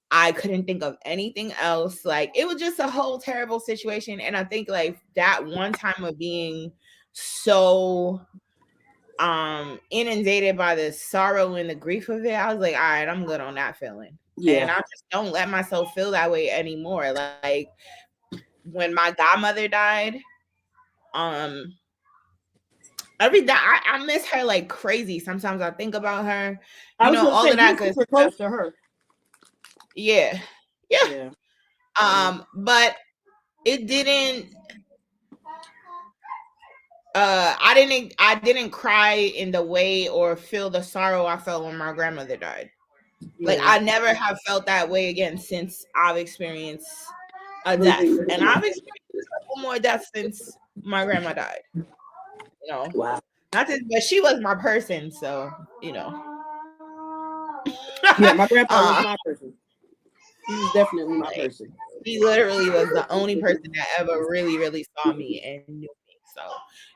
I couldn't think of anything else. Like, it was just a whole terrible situation. And I think like that one time of being so inundated by the sorrow and the grief of it, I was like, all right, I'm good on that feeling. Yeah. And I just don't let myself feel that way anymore. Like, when my godmother died, I miss her like crazy. Sometimes I think about her, I was gonna all say of you that were good super stuff. close to her. Yeah, yeah. Yeah. Yeah. But it didn't. I didn't cry in the way or feel the sorrow I felt when my grandmother died. Like Yeah. I never have felt that way again since I've experienced a death, Losing your and I've grandma. experienced a couple more deaths since my grandma died. You know, Wow. not that, but she was my person, so you know. Yeah, my grandpa uh, was my person. He was definitely my like, person. he literally was the only person that ever really, really saw me and knew me. So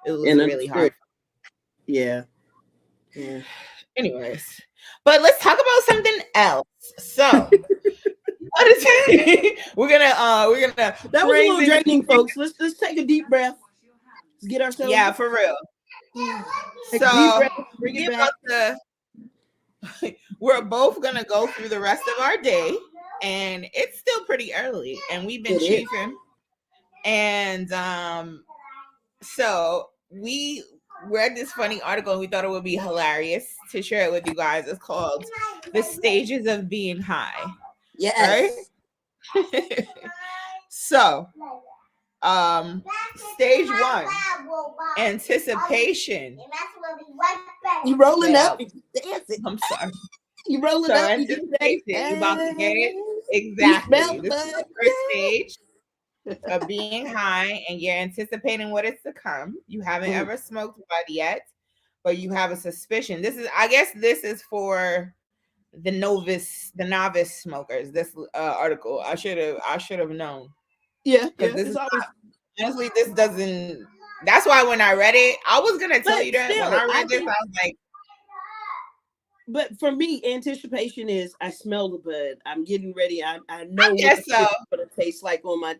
it was And really hard. understood. Yeah. Yeah. Anyways, but let's talk about something else. So, what is we're gonna That was a bring little this. draining, folks. Let's take a deep breath. Let's get ourselves. Yeah, for real. Take a deep So breath. Bring it we back. about to. We're both gonna go through the rest of our day, and it's still pretty early, and we've been It is. chiefing, and so we read this funny article and we thought it would be hilarious to share it with you guys. It's called "The Stages of Being High." Right? Yes. So, um, stage one, anticipation. You rolling Wait, up, you dancing. I'm sorry. You rolling So up, you getting ready. anticipation, you about to get it? You smell Exactly. the This is bud. the first stage of being high, and you're anticipating what is to come. You haven't Yeah. ever smoked bud yet, but you have a suspicion. I guess, this is for the novice smokers. This article, I should have known, Yeah, because yeah. this It's is always, honestly, this doesn't. That's why when I read it, I was gonna tell you but that when still, I I read this, think. I was like, But for me, anticipation is I smell the bud. I'm getting ready. I I know what guess the so. shit is gonna taste like on my,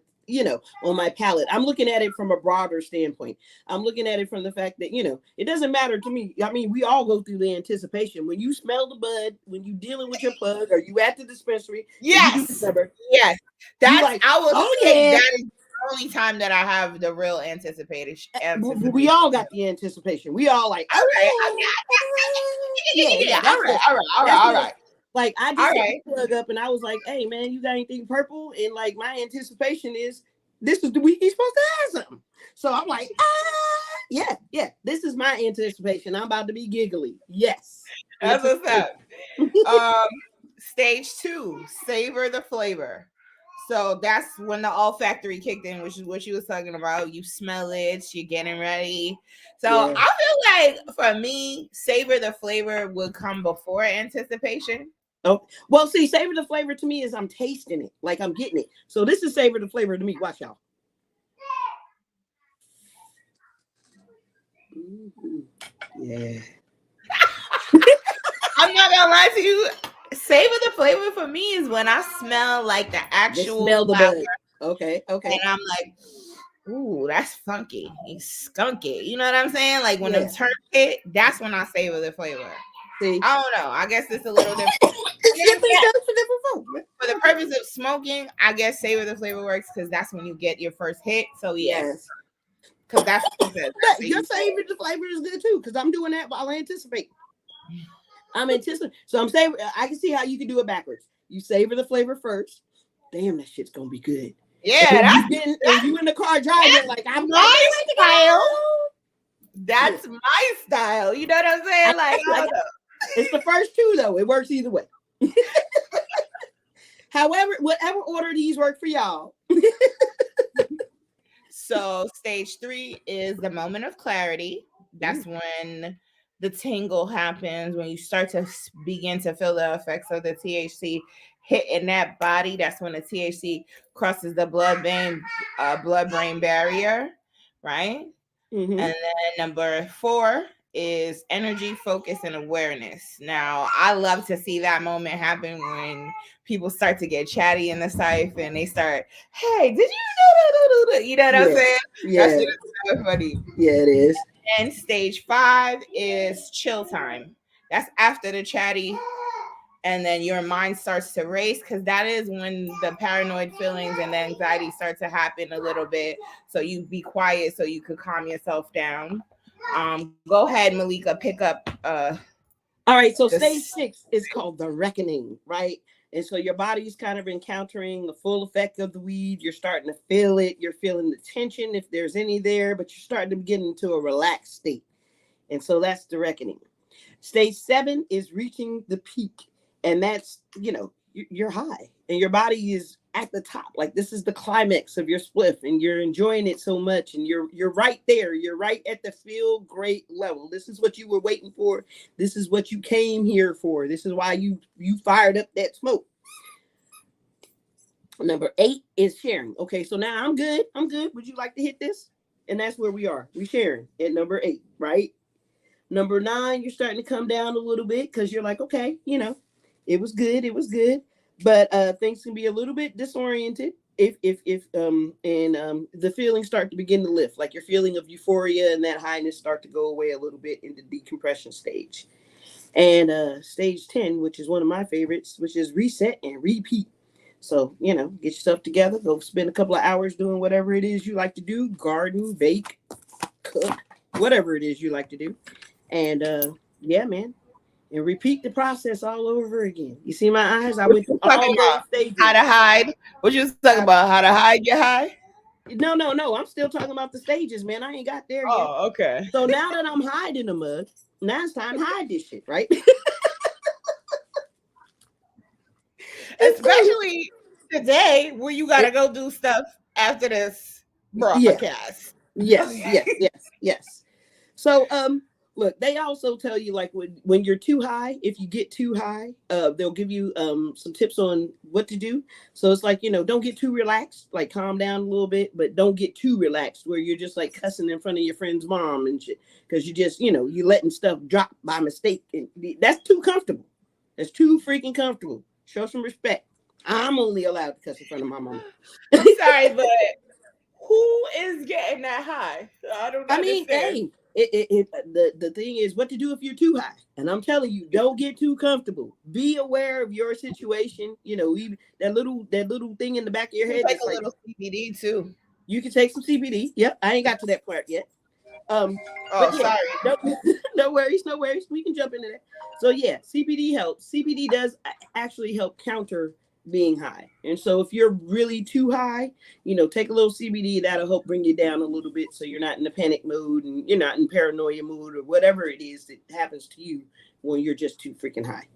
on my palate. I'm looking at it from a broader standpoint. I'm looking at it from the fact that, it doesn't matter to me. I mean, we all go through the anticipation. When you smell the bud, when you dealing with your plug, or you at the dispensary and you do the Yes, number, yes. you That's like, I will oh say yeah. that is the only time that I have the real anticipation. We Anticipation. all got the anticipation. We all like, All right. oh yeah, yeah. All That's right. the All right. All right. that's All the right. like I All just set the right. plug up and I was like, hey man, you got anything purple? And like my anticipation is this is the week he's supposed to have something. So I'm like, yeah, this is my anticipation. I'm about to be giggly. Yes. That's what's up. Um, stage two, savor the flavor. So that's when the olfactory kicked in, which is what you was talking about. You smell it, you're getting ready. So Yeah. I feel like for me, savor the flavor would come before anticipation. Oh, well, see, savor the flavor to me is I'm tasting it, like I'm getting it. So this is savor the flavor to me. Watch y'all. Yeah. I'm not gonna lie to you. Savor the flavor for me is when I smell like the Just actual smell the flower, bud. Okay. and I'm like, ooh, that's funky. It's skunky. You know what I'm saying? Like when the Yeah. turn hit, that's when I savor the flavor. See. I don't know. I guess it's a little different. It's different folks, man. For the purpose of smoking, I guess savor the flavor works because that's when you get your first hit. So yeah, Yes. because that's what it says. But your favorite flavor is good too, because I'm doing that while I anticipate. I'm anticipating. So I'm saying I can see how you can do it backwards. You savor the flavor first. Damn, that shit's gonna be good. Yeah, And you in the car driving like I'm my style. Yeah. That's my style. You know what I'm saying? Like, I don't know. It's the first two though. It works either way. However, whatever order these work for y'all. So stage three is the moment of clarity. That's when the tingle happens, when you start to begin to feel the effects of the THC hitting that body. That's when the THC crosses the blood-brain barrier, right? Mm-hmm. And then number four is energy, focus, and awareness. Now, I love to see that moment happen when people start to get chatty in the cypher and they start, hey, did you know? You know what I'm saying? Yeah. That shit is so funny. Yeah, it is. And stage five is chill time. That's after the chatty, and then your mind starts to race because that is when the paranoid feelings and the anxiety start to happen a little bit. So you be quiet so you could calm yourself down. Go ahead, Malika, pick up All right, so this. stage 6 is called the reckoning, right? And so your body's kind of encountering the full effect of the weed. You're starting to feel it. You're feeling the tension if there's any there, but you're starting to get into a relaxed state. And so that's the reckoning. Stage 7 is reaching the peak, and that's, you're high and your body is at the top. Like, this is the climax of your spliff, and you're enjoying it so much, and you're right there. You're right at the feel great level. This is what you were waiting for. This is what you came here for. This is why you fired up that smoke. Number 8 is sharing. Okay, so now I'm good. Would you like to hit this? And that's where we are. We're sharing at number 8, right? Number 9, you're starting to come down a little bit because you're like, okay, it was good. But things can be a little bit disoriented if the feelings start to begin to lift, like your feeling of euphoria and that highness start to go away a little bit in the decompression stage. And stage 10, which is one of my favorites, which is reset and repeat. So, get yourself together, go spend a couple of hours doing whatever it is you like to do, garden, bake, cook, whatever it is you like to do. And yeah, man. And repeat the process all over again. You see my eyes? I went through all those stages. How to hide? What you talking about? How to hide your high? No. I'm still talking about the stages, man. I ain't got there yet. Oh, okay. So now that I'm hiding the mug, now it's time to hide this shit, right? Especially today, where you gotta go do stuff after this broadcast. Yes. So look, they also tell you, like, when you're too high, if you get too high, they'll give you some tips on what to do. So it's like, don't get too relaxed, like calm down a little bit, but don't get too relaxed where you're just like cussing in front of your friend's mom and shit, because you just, you're letting stuff drop by mistake. And that's too comfortable. That's too freaking comfortable. Show some respect. I'm only allowed to cuss in front of my mom. I'm sorry, but who is getting that high? I don't understand. Hey, the thing is what to do if you're too high. And I'm telling you, don't get too comfortable. Be aware of your situation. Even that little thing in the back of your head. Take a little CBD too. You can take some CBD. Yep, I ain't got to that part yet. Sorry. No worries. We can jump into that. So yeah, CBD helps. CBD does actually help counter being high. And so if you're really too high, take a little CBD. That'll help bring you down a little bit, so you're not in the panic mode and you're not in paranoia mood or whatever it is that happens to you when you're just too freaking high.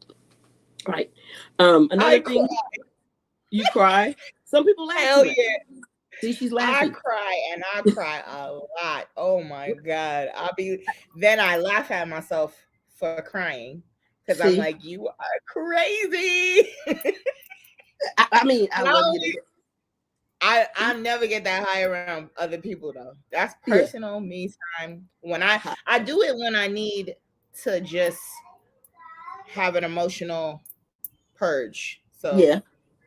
Right. Another thing, you cry. Some people laugh. Hell yeah. See, she's laughing. I cry a lot. Oh my God. Then I laugh at myself for crying because I'm like, you are crazy. I love you. I never get that high around other people though. That's personal me time. When I do it when I need to just have an emotional purge. So yeah,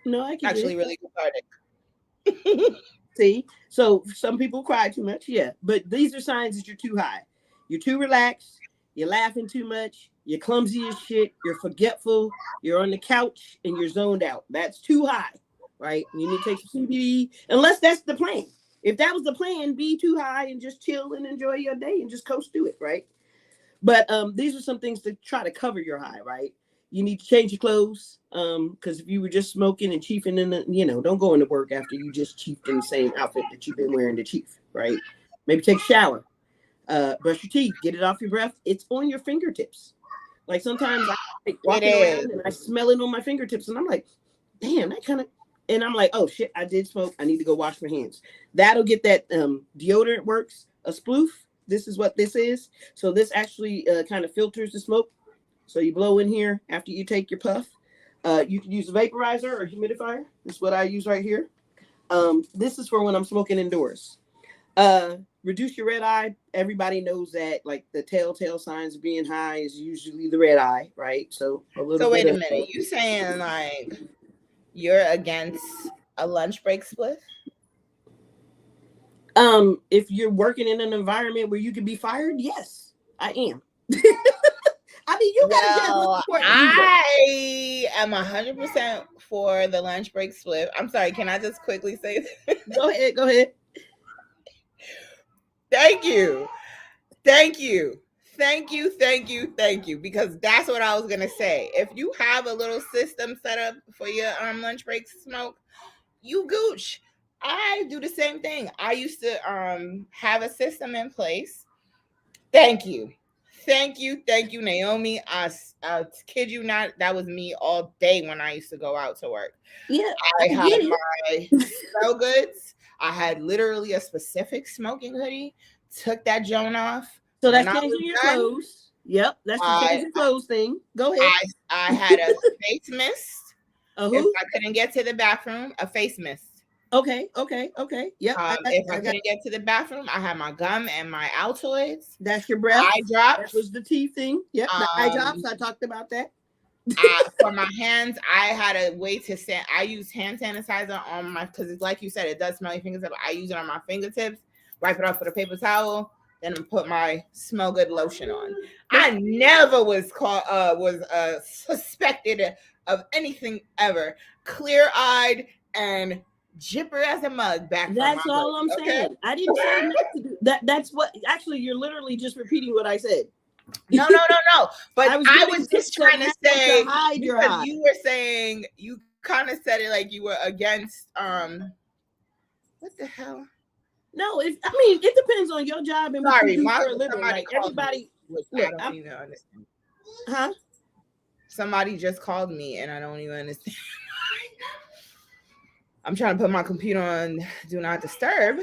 no, I can actually really cathartic. See, so some people cry too much, yeah, but these are signs that you're too high. You're too relaxed. You're laughing too much. You're clumsy as shit. You're forgetful. You're on the couch and you're zoned out. That's too high, right? You need to take some CBD, unless that's the plan. If that was the plan, be too high and just chill and enjoy your day and just coast through it, right? But these are some things to try to cover your high, right? You need to change your clothes, because if you were just smoking and chiefing in the, don't go into work after you just chiefed in the same outfit that you've been wearing to chief, right? Maybe take a shower, brush your teeth, get it off your breath. It's on your fingertips. Like sometimes I walking around and I smell it on my fingertips and I'm like, damn, that kind of, and I'm like, oh shit, I did smoke. I need to go wash my hands. That'll get that deodorant works. A sploof. This is what this is. So this actually kind of filters the smoke. So you blow in here after you take your puff. You can use a vaporizer or humidifier. This is what I use right here. This is for when I'm smoking indoors. Reduce your red eye. Everybody knows that, like, the telltale signs of being high is usually the red eye, right? So wait a minute. You saying like you're against a lunch break split? If you're working in an environment where you could be fired, yes, I am. I mean, you gotta I am 100% for the lunch break split. I'm sorry, can I just quickly say this? Go ahead. Thank you. Thank you. Thank you, thank you, thank you. Because that's what I was gonna say. If you have a little system set up for your lunch break smoke, you gooch. I do the same thing. I used to have a system in place. Thank you. Thank you, Naomi. I kid you not, that was me all day when I used to go out to work. Yeah, I I had get it. my smell goods. I had literally a specific smoking hoodie. Took that joint off. So When that's I changing was your done, clothes. Yep, that's the I changing clothes thing. Go ahead. I had a face mist. A If who? I couldn't get to the bathroom, a face mist. Okay, okay, okay. Yep, If I I got couldn't get to the bathroom, I had my gum and my Altoids. that's your breath. Eye That drops. was the tea thing. Yep, the eye drops. I talked about that. For my hands, I had a way to sand. I use hand sanitizer on my, because it's like you said, it does smell your fingertips. I use it on my fingertips. Wipe it off with a paper towel. Then put my smell good lotion on. I never was caught. Was suspected of anything ever. Clear eyed and jipper as a mug back That's from my all I'm break. Okay. saying. I didn't say not to do that. That's what actually you're literally just repeating what I said. No. But I was just trying to say, to hide your because eye. you were saying, you kind of said it like you were against what the hell? No, I mean it depends on your job and what you do for a living. Like everybody, look, I don't even understand. Huh? Somebody just called me and I don't even understand. I'm trying to put my computer on do not disturb.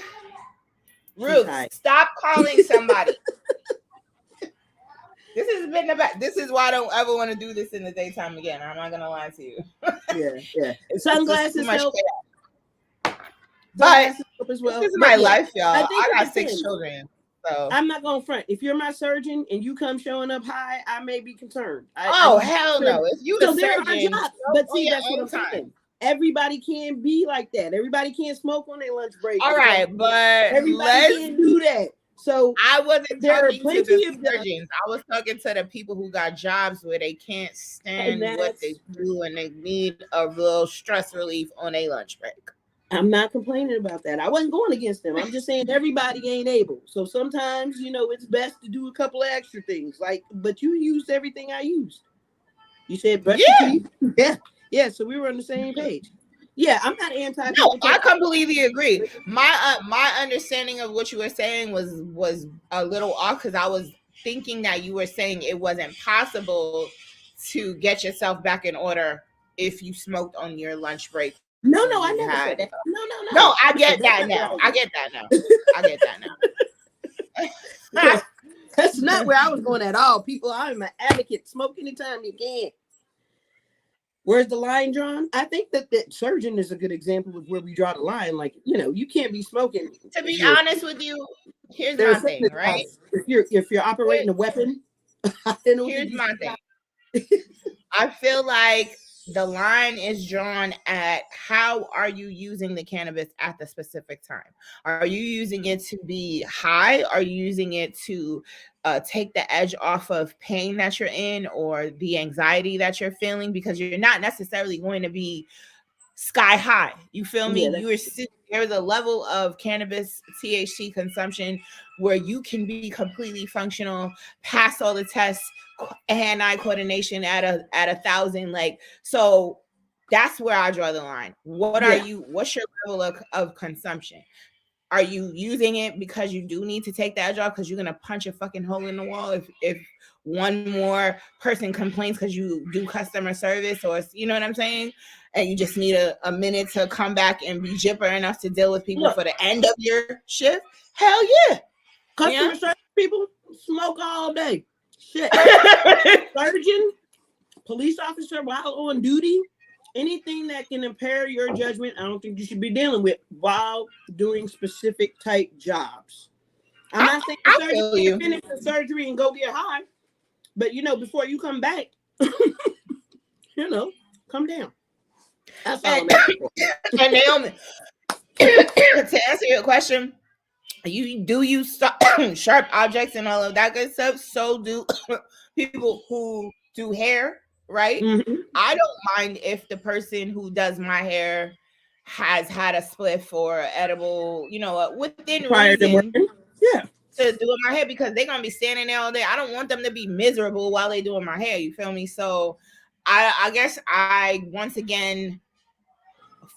Ruth, stop calling somebody. This has been the best. This is why I don't ever want to do this in the daytime again. I'm not gonna lie to you. Yeah. Sunglasses help. But as well. This is my life, y'all. I got 6 children. So I'm not gonna front. If you're my surgeon and you come showing up high, I may be concerned. Hell no! If you a surgeon, but see, that's what I'm saying. Everybody can't be like that. Everybody can't smoke on their lunch break. All right, but everybody can't do that. So I wasn't talking to the surgeons. I was talking to the people who got jobs where they can't stand what they do and they need a real stress relief on a lunch break. I'm not complaining about that. I wasn't going against them. I'm just saying everybody ain't able. So sometimes, it's best to do a couple of extra things. But you used everything I used. You said brush your teeth. Yeah. So we were on the same page. Yeah, I'm not anti. No, I completely agree. My understanding of what you were saying was a little off because I was thinking that you were saying it wasn't possible to get yourself back in order if you smoked on your lunch break. No, I never said that. No, I get that now. That's not where I was going at all. People, I'm an advocate. Smoke anytime you can. Where's the line drawn? I think that surgeon is a good example of where we draw the line. Like, you can't be smoking. To be honest with you, here's my thing, right? If you're operating a weapon, here's my thing. I feel like the line is drawn at how are you using the cannabis at the specific time? Are you using it to be high? Are you using it to take the edge off of pain that you're in or the anxiety that you're feeling? Because you're not necessarily going to be sky high. You feel me? There's a level of cannabis THC consumption where you can be completely functional, pass all the tests, hand-eye coordination at 1,000. Like, so that's where I draw the line. What's your level of consumption? Are you using it because you do need to take the edge off because you're gonna punch a fucking hole in the wall if one more person complains because you do customer service, or you know what I'm saying, and you just need a minute to come back and be jipper enough to deal with people for the end of your shift? Hell yeah. Customer service people smoke all day. Shit. Surgeon, police officer while on duty, anything that can impair your judgment, I don't think you should be dealing with while doing specific type jobs. I'm not saying surgery can finish the surgery and go get high, but before you come back, come down. That's all I'm asking for. And Naomi, to answer your question, you use sharp objects and all of that good stuff. So do people who do hair, right? Mm-hmm. I don't mind if the person who does my hair has had a spliff or edible, within reason. Yeah. to doing my hair because they're gonna be standing there all day. I don't want them to be miserable while they doing my hair. You feel me? So I guess I once again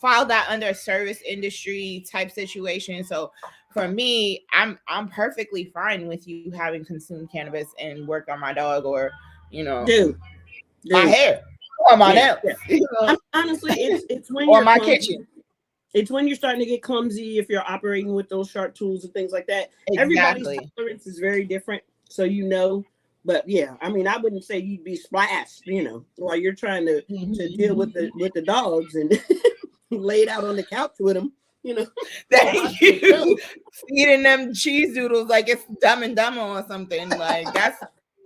filed that under a service industry type situation. So for me, I'm perfectly fine with you having consumed cannabis and worked on my dog or Dude. my hair or my nails. Yeah. Honestly, it's when or you're my clumsy. kitchen. It's when you're starting to get clumsy if you're operating with those sharp tools and things like that. Exactly. Everybody's tolerance is very different, so But yeah, I mean, I wouldn't say you'd be splashed, while you're trying to deal with the dogs and laid out on the couch with them. Thank you. Feeding them cheese doodles like it's Dumb and Dumber or something. Like that's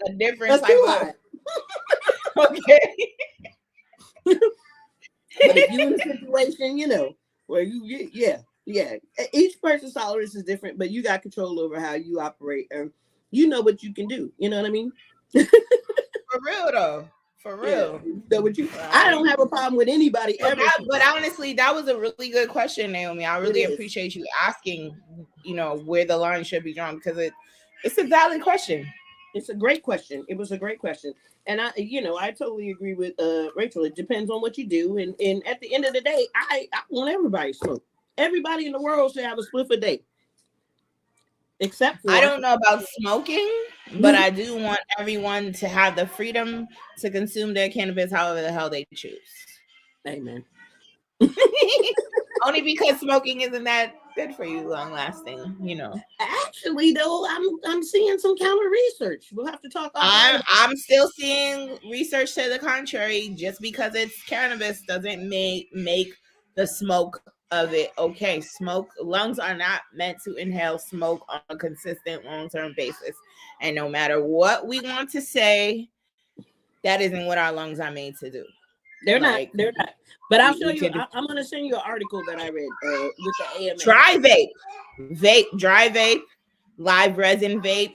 a different type of. Okay. But if you're in a situation, where each person's tolerance is different, but you got control over how you operate, and you know what you can do. You know what I mean? For real though. For real. So I don't have a problem with anybody ever. But honestly, that was a really good question, Naomi. I really appreciate you asking, where the line should be drawn because it's a valid question. It's a great question. It was a great question. And I totally agree with Rachel. It depends on what you do. And at the end of the day, I want everybody to smoke. Everybody in the world should have a spliff a day. Except for I don't know about smoking, but I do want everyone to have the freedom to consume their cannabis however the hell they choose. Amen. Only because smoking isn't that good for you long lasting, Actually, though, I'm seeing some counter research. We'll have to talk. I'm still seeing research to the contrary. Just because it's cannabis doesn't make the smoke of it okay. Lungs are not meant to inhale smoke on a consistent long-term basis. And no matter what we want to say, that isn't what our lungs are made to do. They're not. But I'll show you. I'm going to send you an article that I read with the AMA. Dry vape, live resin vape.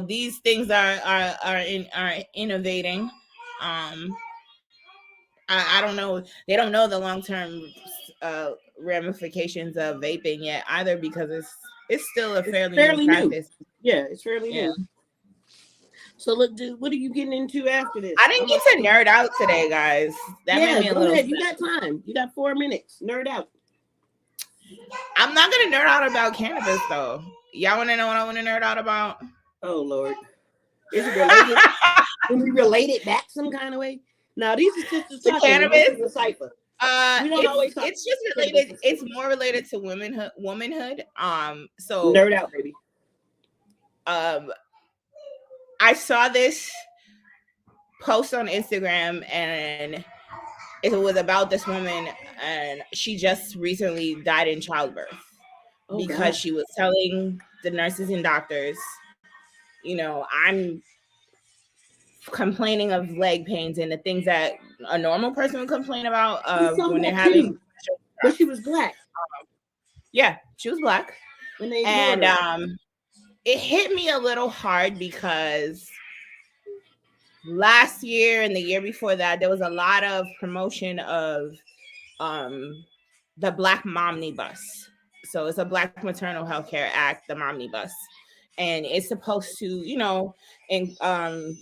These things are innovating. I don't know. They don't know the long-term ramifications of vaping yet either because it's still a fairly new practice. Yeah, it's fairly new. So look, dude, what are you getting into after this? I didn't get to nerd out today, guys. That made me a little ahead. You got time. You got 4 minutes. Nerd out. I'm not gonna nerd out about cannabis though. Y'all want to know what I want to nerd out about? Oh Lord, is it related? Can we relate it back some kind of way? Now these are sisters to cannabis. The Cypher. It's just related. It's more related to womanhood. So nerd out, baby. I saw this post on Instagram and it was about this woman and she just recently died in childbirth because she was telling the nurses and doctors, I'm complaining of leg pains and the things that a normal person would complain about when they're having. But she was black. Yeah, she was black. And it hit me a little hard because last year and the year before that, there was a lot of promotion of the Black Momnibus. So it's a Black Maternal Health Care Act, the Momnibus. And it's supposed to,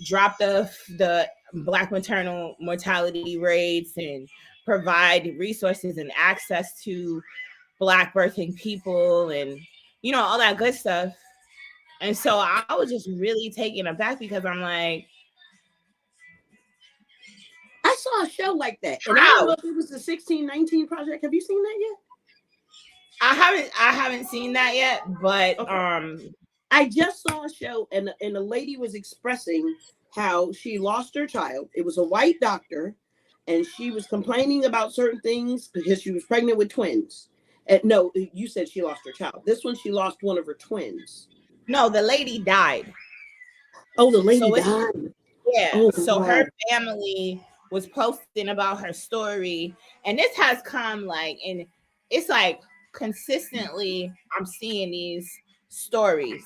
drop the Black maternal mortality rates and provide resources and access to Black birthing people and, all that good stuff. And so I was just really taken aback because I'm like, I saw a show like that. And I don't know if it was the 1619 Project. Have you seen that yet? I haven't seen that yet, but okay. I just saw a show and the lady was expressing how she lost her child. It was a white doctor and she was complaining about certain things because she was pregnant with twins. And no, you said she lost her child. This one, she lost one of her twins. No, the lady died. Oh, the lady died. Yeah. Oh, so her family was posting about her story. And this has come and it's like consistently I'm seeing these stories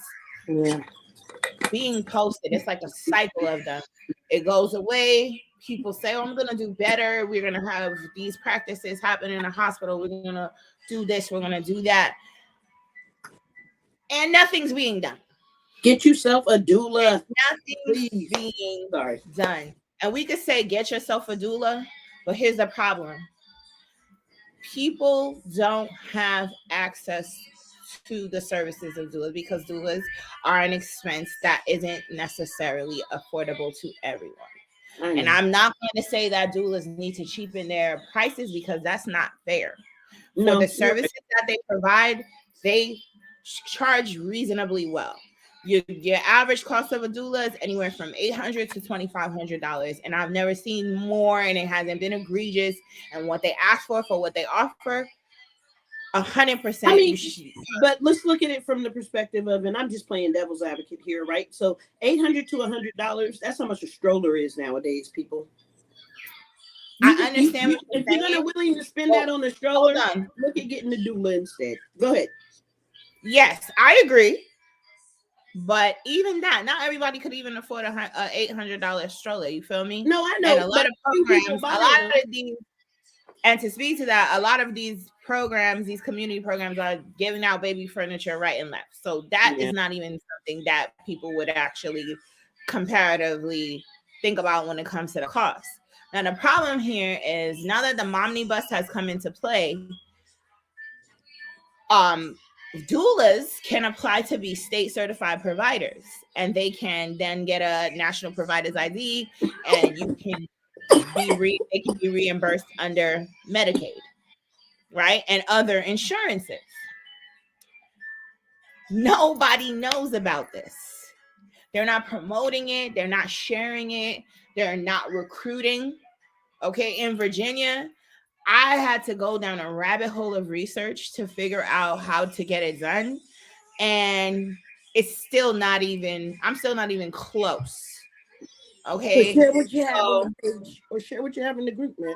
being posted. It's like a cycle of them. It goes away. People say, I'm going to do better. We're going to have these practices happen in a hospital. We're going to do this. We're going to do that. and nothing's being done. Get yourself a doula, Nothing's please. being Sorry. done. And we could say, get yourself a doula, but here's the problem: people don't have access to the services of doulas because doulas are an expense that isn't necessarily affordable to everyone. And I'm not going to say that doulas need to cheapen their prices because that's not fair. For the services that they provide, they charge reasonably well. Your average cost of a doula is anywhere from $800 to $2,500, and I've never seen more, and it hasn't been egregious. And what they ask for what they offer, 100%. I mean, but let's look at it from the perspective of, and I'm just playing devil's advocate here, right? So $800 to $100, that's how much a stroller is nowadays, people. I understand. If you're gonna willing to spend that on the stroller, look at getting the doula instead. Go ahead. Yes, I agree. But even that, not everybody could even afford a $800 stroller. You feel me? No, I know. And a lot of programs, a lot of these, and to speak to that, a lot of these programs, these community programs, are giving out baby furniture right and left. So that is not even something that people would actually comparatively think about when it comes to the cost. Now, the problem here is now that the Momnibus has come into play, doulas can apply to be state certified providers, and they can then get a national provider's ID, and you can they can be reimbursed under Medicaid, right, and other insurances. Nobody knows about this. They're not promoting it. They're not sharing it. They're not recruiting. Okay, in Virginia, I had to go down a rabbit hole of research to figure out how to get it done. And it's still not even, I'm still not even close. Okay. So share what you have on the page, or share what you have in the group, man.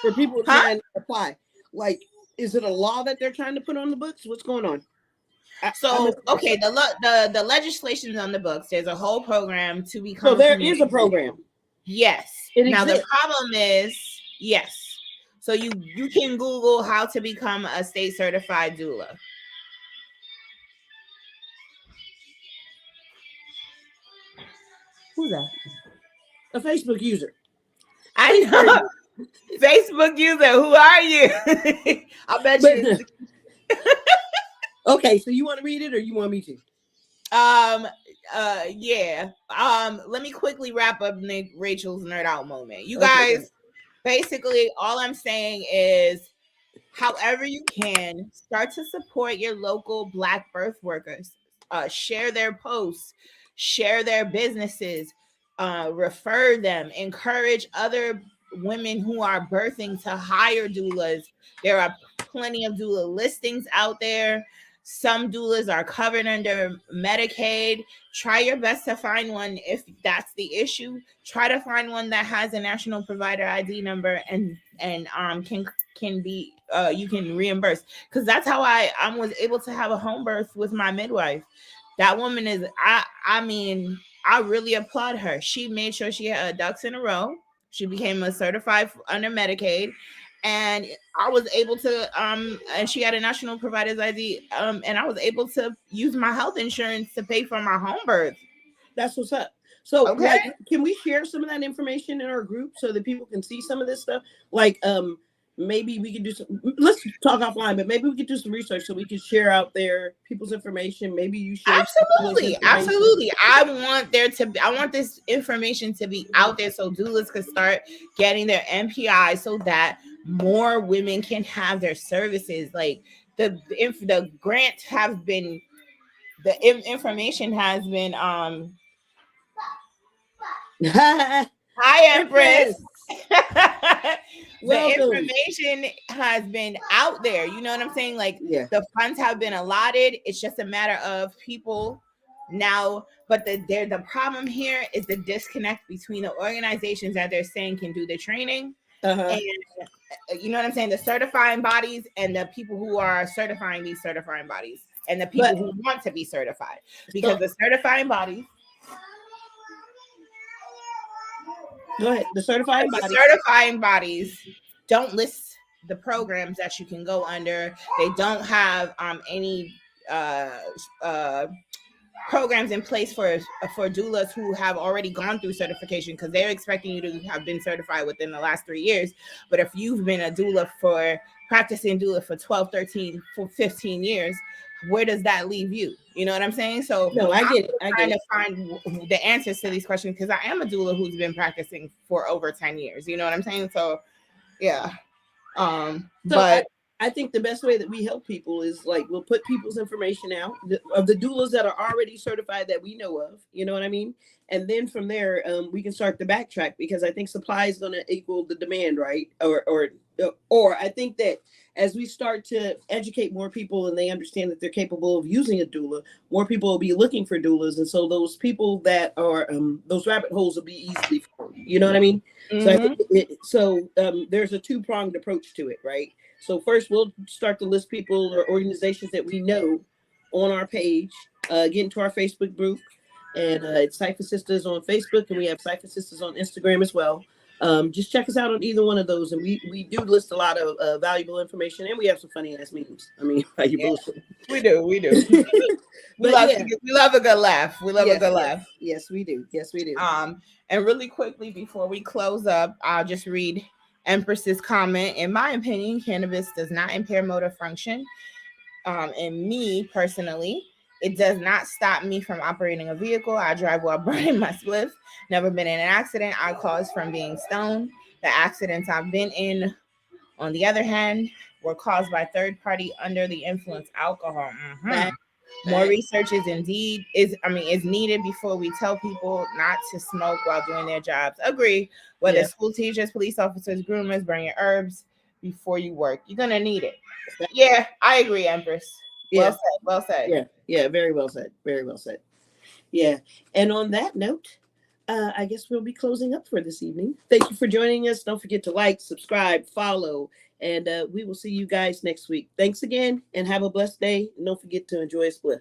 For people trying to apply. Like, is it a law that they're trying to put on the books? What's going on? Okay, the legislation's on the books. There's a whole program to become. So there is a program. Yes. Now the problem is, yes. So you can Google how to become a state certified doula. Who's that? A Facebook user. I know. Facebook user. Who are you? I bet you. Okay, so you want to read it or you want me to? Yeah. Let me quickly wrap up Rachel's nerd out moment. You guys, basically all I'm saying is, however you can, start to support your local Black birth workers. Share their posts, share their businesses, refer them, encourage other women who are birthing to hire doulas. There are plenty of doula listings out there. Some doulas are covered under Medicaid. Try your best to find one. If that's the issue, try to find one that has a national provider ID number and can be you can reimburse, because that's how I was able to have a home birth with my midwife. That woman is, I mean, I really applaud her. She made sure she had her ducks in a row. She became a certified under Medicaid, and I was able to and she had a national provider's ID, and I was able to use my health insurance to pay for my home birth. That's what's up. So like, can we share some of that information in our group so that people can see some of this stuff? Like maybe we could do some, let's talk offline, but maybe we could do some research so we can share out there people's information. Maybe you share. Absolutely. I want this information to be out there so doulas could start getting their MPI so that more women can have their services. Like the grants have been, the information has been hi Empress. The information has been out there. You know what I'm saying? Like the funds have been allotted. It's just a matter of people now. But the problem here is the disconnect between the organizations that they're saying can do the training, and you know what I'm saying, the certifying bodies, and the people who are certifying these certifying bodies, and the people who want to be certified. Because the certifying bodies. Go ahead. The certifying bodies don't list the programs that you can go under. They don't have any programs in place for doulas who have already gone through certification, because they're expecting you to have been certified within the last 3 years. But if you've been a doula for practicing doula for 12, 13, for 15 years, where does that leave you? You know what I'm saying? So No, I I'm get it. I trying get to find the answers to these questions, because I am a doula who's been practicing for over 10 years. You know what I'm saying? So yeah. So But I think the best way that we help people is like we'll put people's information out of the doulas that are already certified that we know of. You know what I mean? And then from there, we can start to backtrack, because I think supply is going to equal the demand, right? Or I think that as we start to educate more people and they understand that they're capable of using a doula, more people will be looking for doulas, and so those people that are those rabbit holes will be easily found. You know what I mean? So I think there's a two-pronged approach to it, right? So first, we'll start to list people or organizations that we know on our page, get into our Facebook group, and it's Cypher Sisters on Facebook, and we have Cypher Sisters on Instagram as well. Just check us out on either one of those, and we do list a lot of valuable information, and we have some funny ass memes. I mean, you bullshit. We do. We But love a good laugh. We love a good laugh. Yes, we do. Yes, we do. And really quickly before we close up, I'll just read Empress's comment. In my opinion, cannabis does not impair motor function. And me personally, it does not stop me from operating a vehicle. I drive while burning my spliff. Never been in an accident I caused from being stoned. The accidents I've been in, on the other hand, were caused by third party under the influence alcohol. More research is needed before we tell people not to smoke while doing their jobs. Agree. Whether school teachers, police officers, groomers, burn your herbs before you work. You're gonna need it. Yeah, I agree, Empress. Well said. Well said. Yeah. Very well said. Very well said. Yeah. And on that note, I guess we'll be closing up for this evening. Thank you for joining us. Don't forget to like, subscribe, follow, and we will see you guys next week. Thanks again, and have a blessed day. And don't forget to enjoy a spliff.